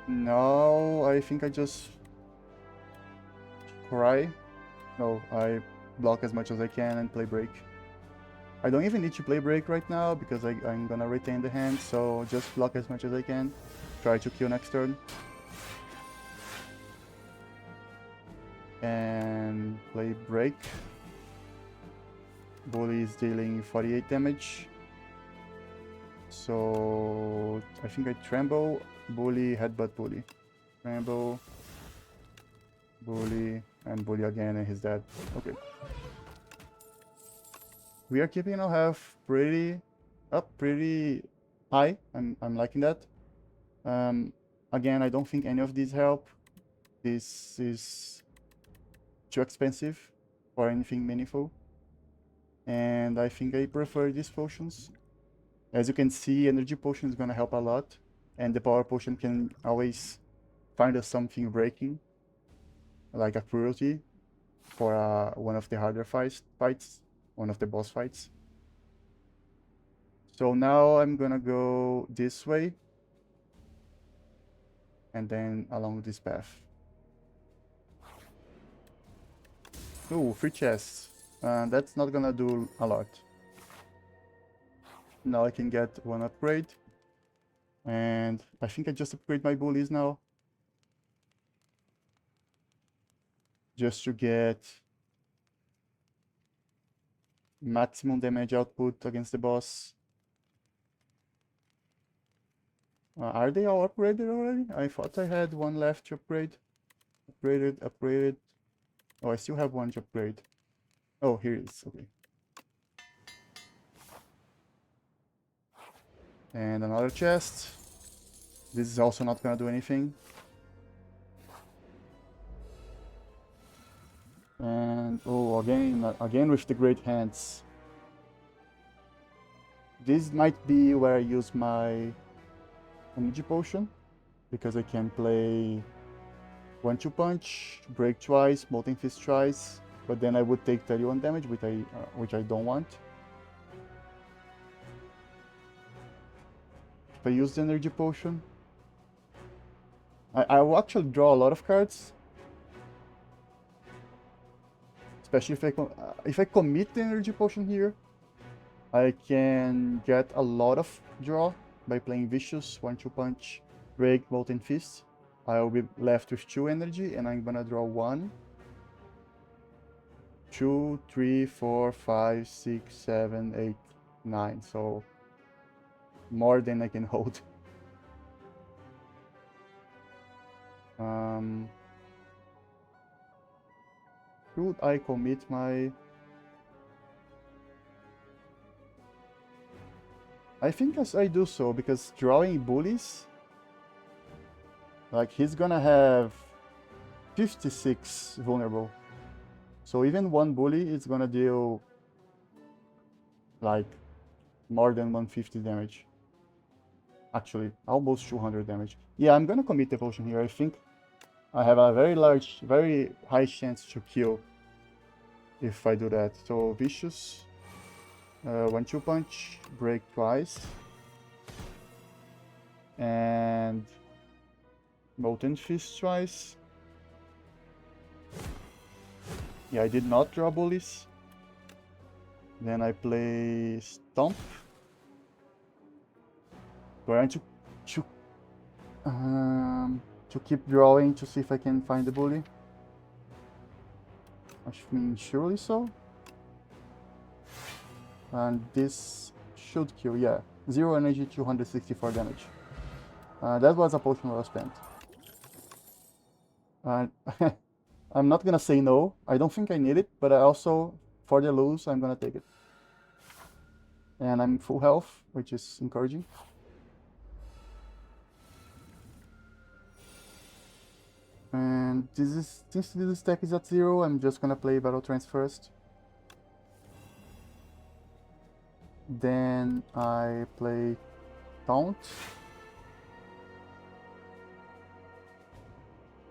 Now I think I just cry. No, I block as much as I can and play Break. I don't even need to play Break right now because I'm gonna retain the hand, so just block as much as I can. Try to kill next turn. And play Break. Bully is dealing 48 damage. So I think I Tremble, Bully, Headbutt Bully. Tremble, Bully, and Bully again, and he's dead. Okay. We are keeping our health pretty high. I'm liking that. Again, I don't think any of these help. This is too expensive for anything meaningful. And I think I prefer these potions. As you can see, energy potion is gonna help a lot. And the power potion can always find us something breaking. Like a cruelty for one of the harder fights, one of the boss fights. So now I'm gonna go this way. And then along this path. Ooh, free chests. That's not gonna do a lot. Now I can get one upgrade. And I think I just upgrade my bullies now. Just to get maximum damage output against the boss. Are they all upgraded already? I thought I had one left to upgrade. Upgraded. Oh, I still have one to upgrade. Oh, here it is. Okay. And another chest. This is also not gonna do anything. And oh, again with the great hands. This might be where I use my energy potion, because I can play 1-2 punch, break twice, molten fist twice, but then I would take 31 damage, which I don't want. If I use the energy potion, I will actually draw a lot of cards. Especially if I commit the energy potion here, I can get a lot of draw by playing Vicious, 1-2 punch, break, molten fist. I'll be left with 2 energy, and I'm gonna draw 1, 2, 3, 4, 5, 6, 7, 8, 9. So more than I can hold. Should I commit my... I think as I do so, because drawing bullies, like he's gonna have 56 vulnerable. So even one bully is gonna deal like more than 150 damage. Actually, almost 200 damage. Yeah, I'm gonna commit the potion here. I think I have a very high chance to kill if I do that. So Vicious, 1-2 punch, break twice, and molten fist twice. Yeah, I did not draw bullies. Then I play Stomp. Going to to keep drawing to see if I can find the bully. I mean, surely so. And this should kill, yeah. 0 energy, 264 damage. That was a potion well spent. And I'm not gonna say no. I don't think I need it, but I also, for the lose, I'm gonna take it. And I'm full health, which is encouraging. And this is, since this stack is at 0, I'm just gonna play Battle Trance first. Then I play Taunt.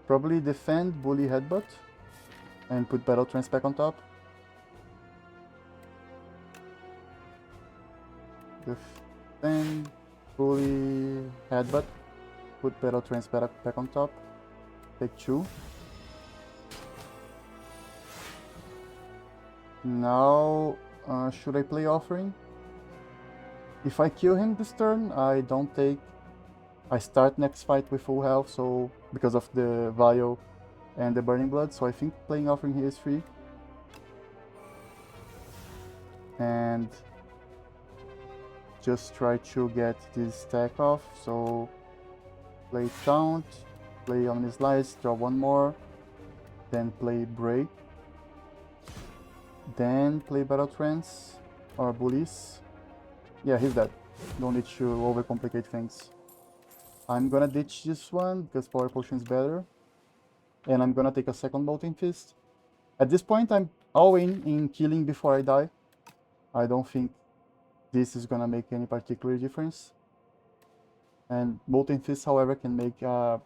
Probably defend Bully Headbutt and put Battle Trance back on top. Defend Bully Headbutt, put Battle Trance back on top. Take 2. Now, should I play Offering? If I kill him this turn, I don't take... I start next fight with full health, so because of the Vial and the Burning Blood, so I think playing Offering here is free. And just try to get this stack off, so play Taunt, play Omni Slice, draw one more, then play Break, then play Battle Trance or Bullies. Yeah, he's dead. Don't need to overcomplicate things. I'm gonna ditch this one because Power Potion is better. And I'm gonna take a second Molten Fist. At this point, I'm all in killing before I die. I don't think this is gonna make any particular difference. And Molten Fist, however, can make a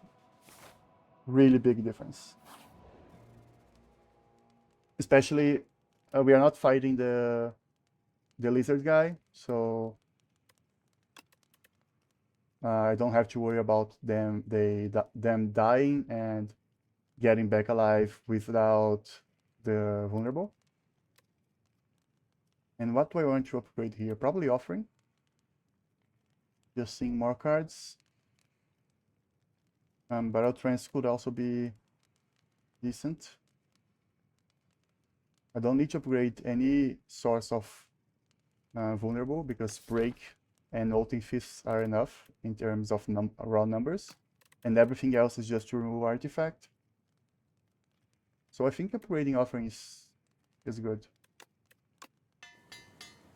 really big difference. Especially, we are not fighting the lizard guy, so I don't have to worry about them dying and getting back alive without the vulnerable. And what do I want to upgrade here? Probably Offering. Just seeing more cards. Battle Trance could also be decent. I don't need to upgrade any source of vulnerable because Break and Molten Fists are enough in terms of raw numbers. And everything else is just to remove Artifact. So I think upgrading Offering is good.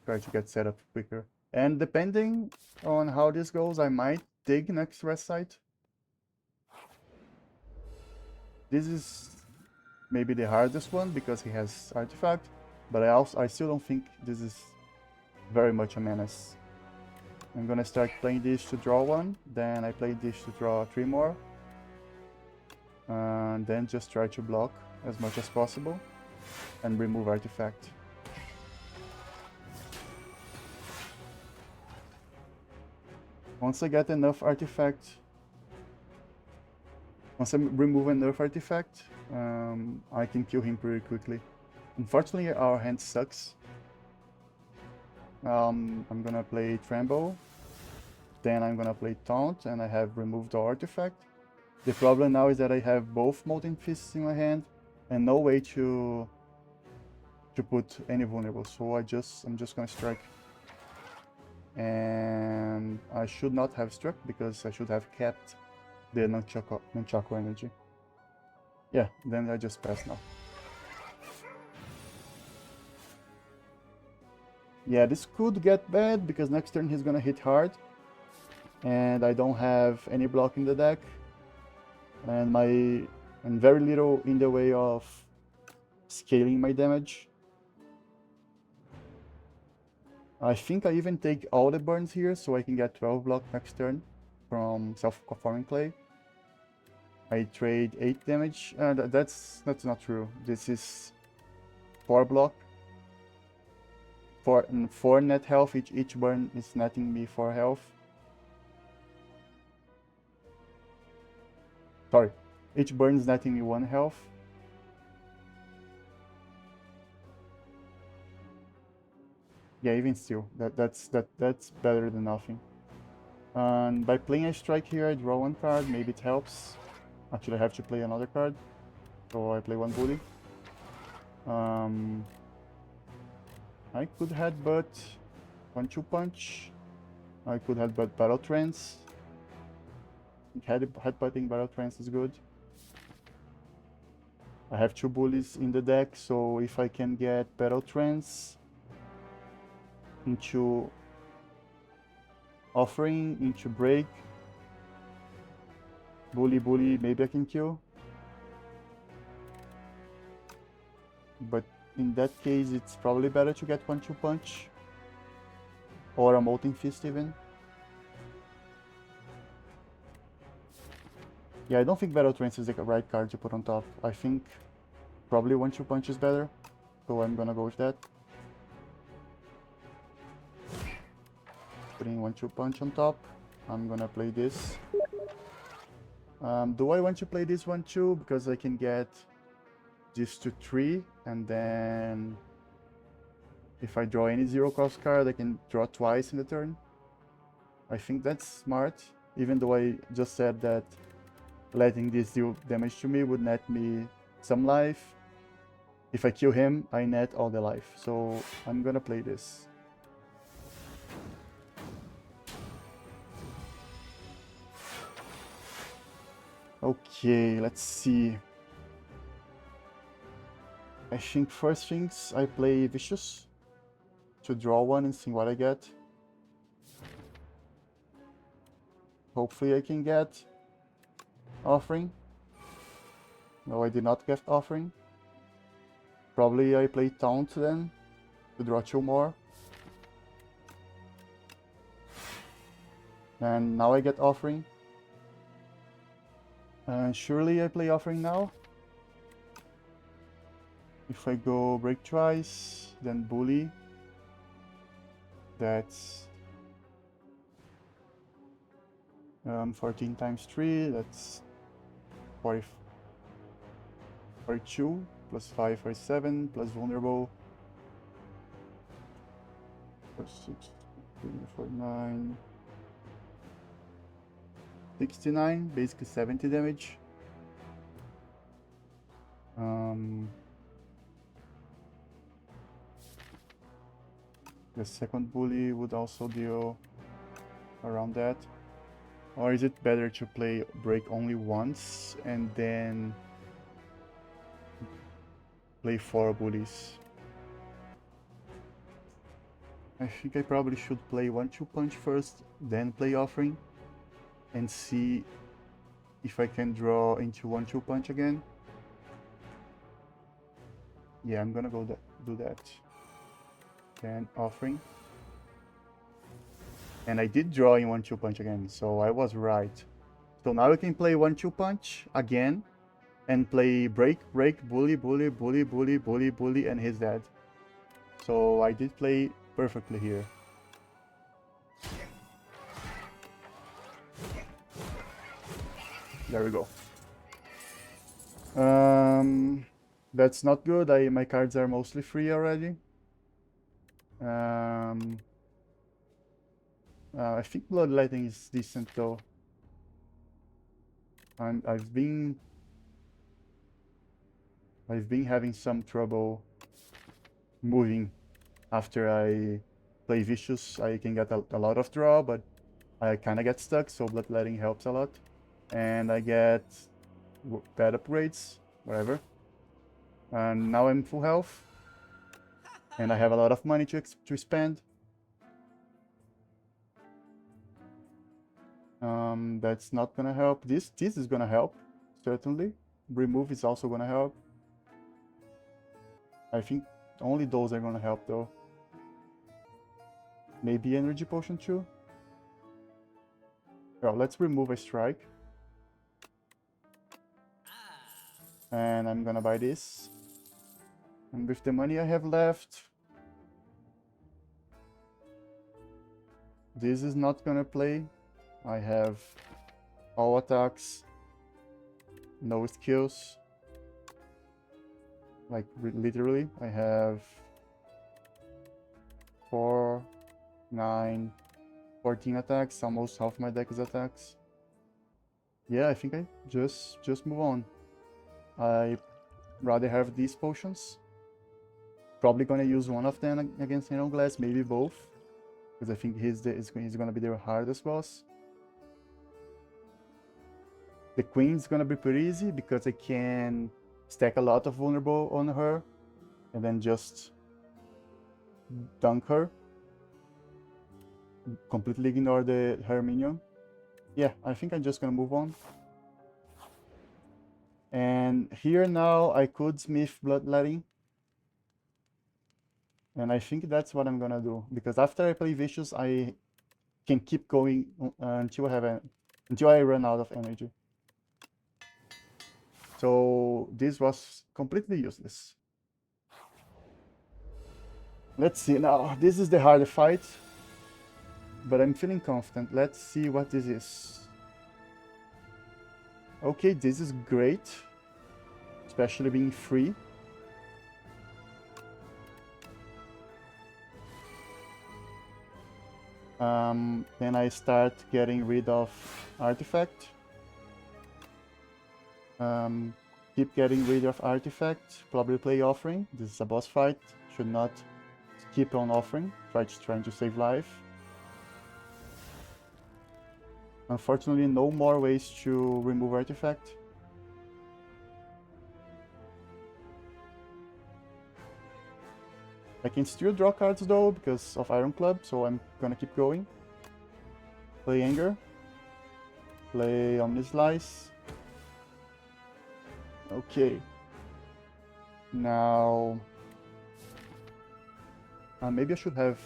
Try to get set up quicker. And depending on how this goes, I might dig next rest site. This is maybe the hardest one because he has Artifact, but I still don't think this is very much a menace. I'm gonna start playing this to draw one, then I play this to draw 3 more, and then just try to block as much as possible and remove Artifact. Once I get enough Artifact, once I remove enough Artifact, I can kill him pretty quickly. Unfortunately, our hand sucks. I'm gonna play Tremble, then I'm gonna play Taunt, and I have removed the Artifact. The problem now is that I have both Molten Fists in my hand, and no way to put any vulnerable, so I'm just gonna strike. And I should not have struck because I should have kept the Nunchaku energy. Yeah, then I just pass now. Yeah, this could get bad because next turn he's gonna hit hard. And I don't have any block in the deck. And very little in the way of scaling my damage. I think I even take all the burns here so I can get 12 block next turn from self-forming clay. I trade 8 damage. That's not true. This is 4 block. 4 net health. Each burn is netting me 4 health. Sorry, each burn is netting me 1 health. Yeah, even still, that's better than nothing. And by playing a strike here, I draw one card. Maybe it helps. Actually, I have to play another card, so I play one bully. I could headbutt 1-2 punch. I could headbutt battle trance. Headbutting battle trance is good. I have 2 bullies in the deck, so if I can get battle trance into offering, into break, bully, maybe I can kill. But in that case, it's probably better to get 1-2 punch. Or a molten fist even. Yeah, I don't think battle trance is the right card to put on top. I think probably 1-2 punch is better. So I'm gonna go with that. Putting 1-2 punch on top. I'm gonna play this. Do I want to play this one too? Because I can get this to 3, and then if I draw any 0-cost card, I can draw twice in the turn. I think that's smart, even though I just said that letting this deal damage to me would net me some life. If I kill him, I net all the life, so I'm gonna play this. Okay, let's see. I think first things, I play Vicious to draw one and see what I get. Hopefully I can get Offering. No, I did not get Offering. Probably I play Taunt then to draw 2 more. And now I get Offering. And surely I play Offering now. If I go Break twice, then Bully. That's 14 times 3, that's 42, plus 5, 47, plus Vulnerable, plus 6, 49, 69, basically 70 damage. The second bully would also deal around that. Or is it better to play Break only once and then play 4 bullies? I think I probably should play 1-2 punch first, then play Offering, and see if I can draw into 1-2 punch again. Yeah, I'm gonna go do that. Then Offering. And I did draw in 1-2 punch again, so I was right. So now I can play 1-2 punch again, and play break, bully, and he's dead. So I did play perfectly here. There we go. That's not good. My cards are mostly free already. I think Bloodletting is decent though. I've been having some trouble moving after I play Vicious. I can get a lot of draw, but I kind of get stuck, so Bloodletting helps a lot. And I get bad upgrades, whatever. And now I'm full health. And I have a lot of money to spend. That's not gonna help. This is gonna help, certainly. Remove is also gonna help. I think only those are gonna help though. Maybe Energy Potion too. Well, let's remove a strike. And I'm gonna buy this. And with the money I have left, this is not gonna play. I have all attacks, no skills. Like literally, I have 4, 9, 14 attacks. Almost half my deck is attacks. Yeah, I think I just move on. I rather have these potions. Probably gonna use one of them against Ironclad, maybe both, because I think he's gonna be their hardest boss. The Queen's gonna be pretty easy because I can stack a lot of vulnerable on her and then just dunk her. Completely ignore her minion. Yeah, I think I'm just gonna move on. And here now I could Smith Bloodletting. And I think that's what I'm gonna do, because after I play Vicious, I can keep going until I run out of energy. So this was completely useless. Let's see now. This is the harder fight, but I'm feeling confident. Let's see what this is. Okay, this is great, especially being free. Then I start getting rid of Artifact. Keep getting rid of Artifact, probably play Offering. This is a boss fight, should not keep on Offering, trying to save life. Unfortunately, no more ways to remove Artifact. I can still draw cards though, because of Ironclad, so I'm gonna keep going. Play Anger. Play Omnislice. Okay. Now... maybe I should have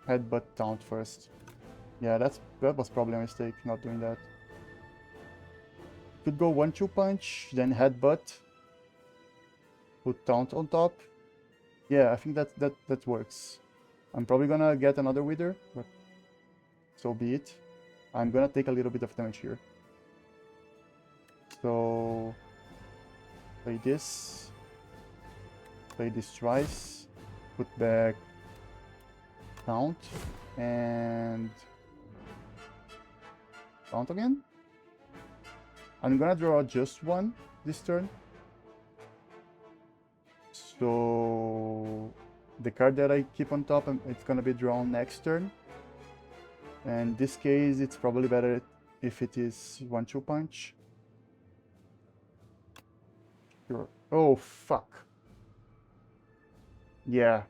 Headbutt Taunt first. Yeah, that was probably a mistake, not doing that. Could go 1-2 punch, then Headbutt. Put Taunt on top. Yeah, I think that works. I'm probably gonna get another Wither, but so be it. I'm gonna take a little bit of damage here. So play this twice, put back Taunt, and Taunt again. I'm gonna draw just one this turn. So the card that I keep on top, it's gonna be drawn next turn. And in this case, it's probably better if it is 1-2 punch. Sure. Oh, fuck. Yeah.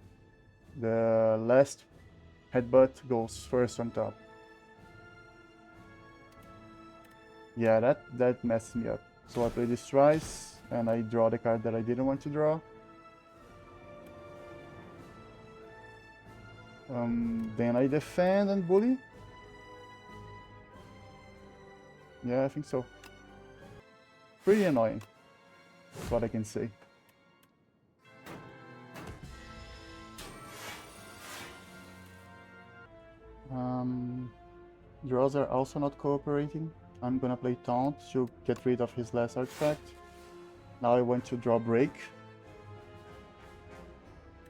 The last Headbutt goes first on top. Yeah, that messed me up. So I play this twice, and I draw the card that I didn't want to draw. Then I defend and bully. Yeah, I think so. Pretty annoying, that's what I can say. Draws are also not cooperating. I'm gonna play Taunt to get rid of his last artifact. Now I want to draw Break.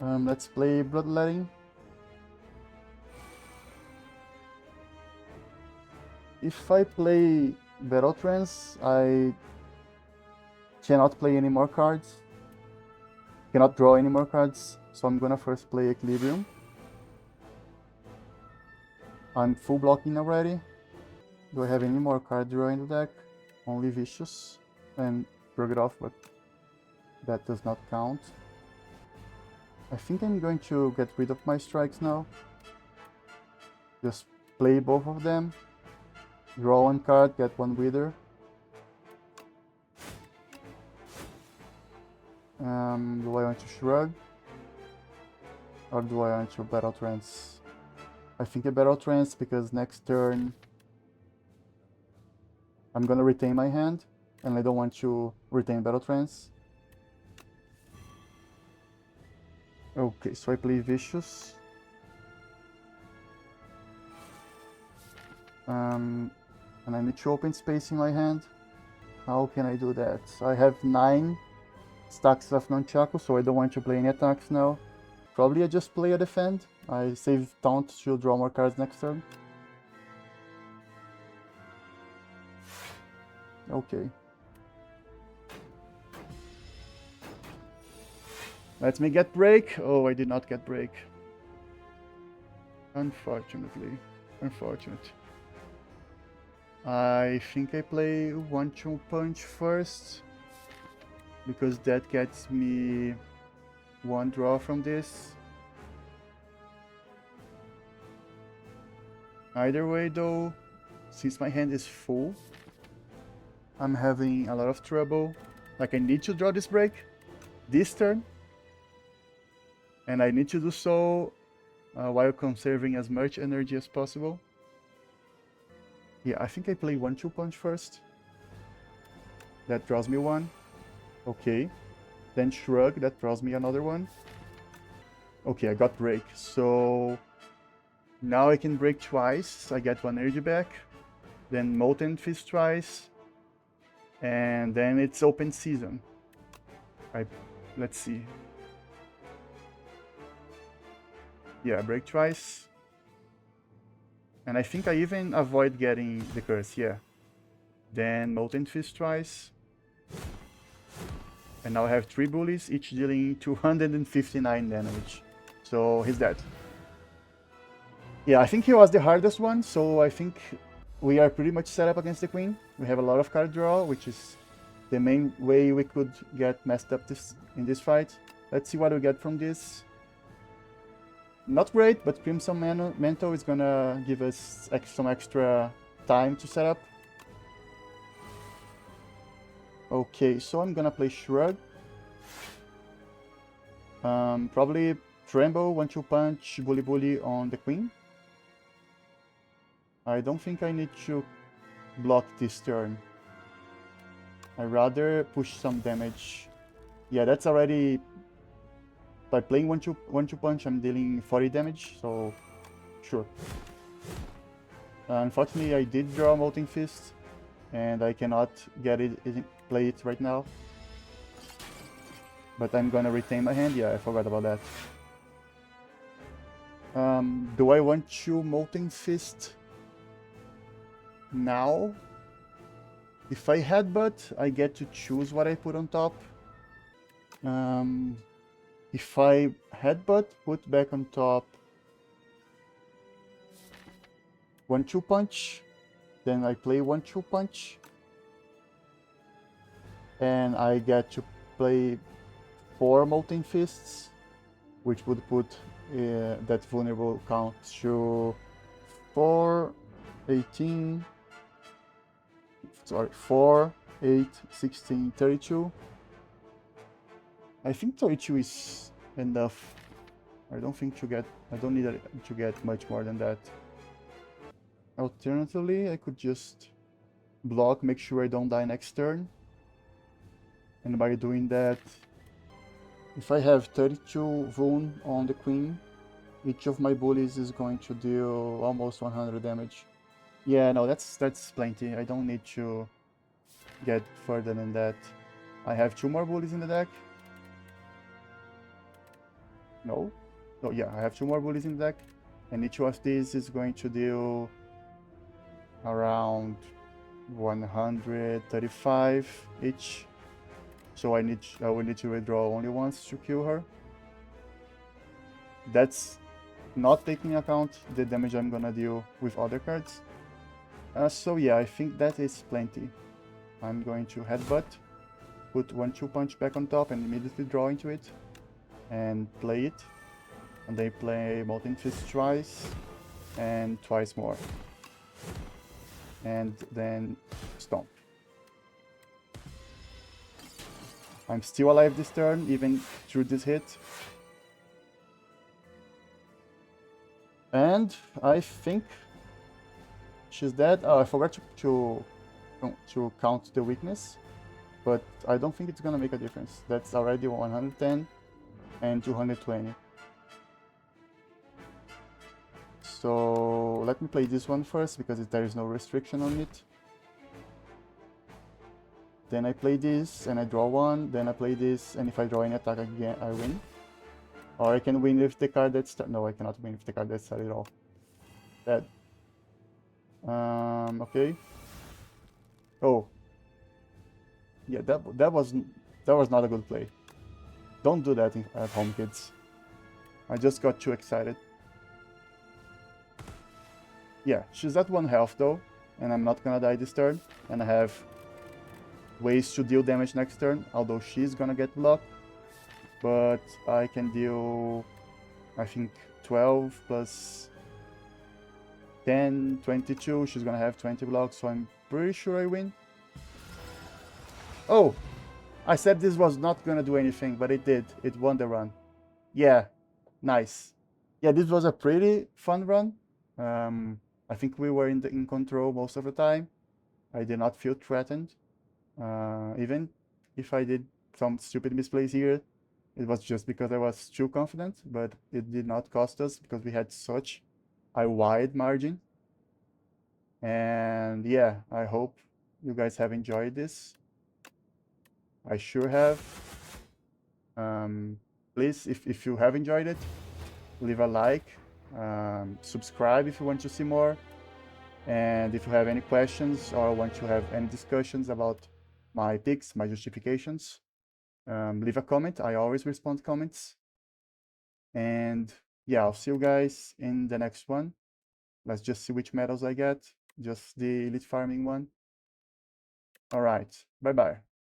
Let's play Bloodletting. If I play Battle Trance, I cannot play any more cards. Cannot draw any more cards, so I'm gonna first play Equilibrium. I'm full blocking already. Do I have any more card draw in the deck? Only Vicious and Shrug It Off, but that does not count. I think I'm going to get rid of my strikes now. Just play both of them. Draw one card, get one Wither. Do I want to Shrug? Or do I want to Battle Trance? I think a Battle Trance, because next turn I'm gonna retain my hand, and I don't want to retain Battle Trance. Okay, so I play Vicious. And I need to open space in my hand. How can I do that? I have 9 stacks of Nunchaku, so I don't want to play any attacks now. Probably I just play a defend. I save taunt to draw more cards next turn. Okay. Let me get break. Oh, I did not get break. Unfortunately. Unfortunate. I think I play 1-2 punch first, because that gets me one draw from this. Either way though, since my hand is full, I'm having a lot of trouble. Like, I need to draw this break this turn, and I need to do so while conserving as much energy as possible. Yeah, I think I play 1-2 punch first. That draws me one. Okay. Then shrug, that draws me another one. Okay, I got break. So now I can break twice. I get one energy back. Then Molten Fist twice. And then it's open season. Let's see. Yeah, break twice. And I think I even avoid getting the curse, yeah. Then Molten Fist twice. And now I have 3 bullies, each dealing 259 damage. So he's dead. Yeah, I think he was the hardest one, so I think we are pretty much set up against the queen. We have a lot of card draw, which is the main way we could get messed up in this fight. Let's see what we get from this. Not great, but Crimson Mantle is gonna give us some extra time to set up. Okay, so I'm gonna play Shrug. Probably Tremble, 1-2 punch, Bully Bully on the queen. I don't think I need to block this turn. I'd rather push some damage. Yeah, that's already... By playing 1-2 punch, I'm dealing 40 damage, so sure. Unfortunately, I did draw Molten Fist, and I cannot play it right now. But I'm gonna retain my hand. Yeah, I forgot about that. Do I want to Molten Fist now? If I headbutt, I get to choose what I put on top. If I headbutt, put back on top 1-2 punch, then I play 1-2 punch, and I get to play 4 Molten Fists, which would put that vulnerable count to 4, 18, sorry, 4, 8, 16, 32. I think 32 is enough. I don't need to get much more than that. Alternatively, I could just block, make sure I don't die next turn. And by doing that, if I have 32 Vun on the queen, each of my bullies is going to deal almost 100 damage. Yeah, no, that's plenty. I don't need to get further than that. I have 2 more bullies in the deck. No? Oh yeah, I have 2 more bullies in the deck. And each of these is going to deal around 135 each. So I will need to withdraw only once to kill her. That's not taking into account the damage I'm gonna deal with other cards. So yeah, I think that is plenty. I'm going to headbutt, put 1-2 punch back on top and immediately draw into it, and play it. And they play Molten Fist twice, and twice more. And then Stomp. I'm still alive this turn, even through this hit. And I think she's dead. Oh, I forgot to count the weakness, but I don't think it's gonna make a difference. That's already 110 and 220. So let me play this one first, because there is no restriction on it. Then I play this and I draw one, then I play this, and if I draw any attack again, I win. Or I can win with the card that started. No, I cannot win with the card that started at all. Dead. Okay. Oh, yeah, that was not a good play. Don't do that at home, kids. I just got too excited. Yeah, she's at 1 health though, and I'm not gonna die this turn, and I have ways to deal damage next turn, although she's gonna get luck, but I can deal, I think, 12 plus 10, 22, she's gonna have 20 blocks, so I'm pretty sure I win. Oh, I said this was not gonna do anything, but it did. It won the run. Yeah, nice. Yeah, this was a pretty fun run. I think we were in control most of the time. I did not feel threatened. Even if I did some stupid misplays here, it was just because I was too confident, but it did not cost us because we had such a wide margin. And yeah, I hope you guys have enjoyed this. I sure have. Please, if you have enjoyed it, leave a like, subscribe if you want to see more. And if you have any questions or want to have any discussions about my picks, my justifications, leave a comment. I always respond comments. And yeah, I'll see you guys in the next one. Let's just see which medals I get. Just the elite farming one. All right. Bye-bye.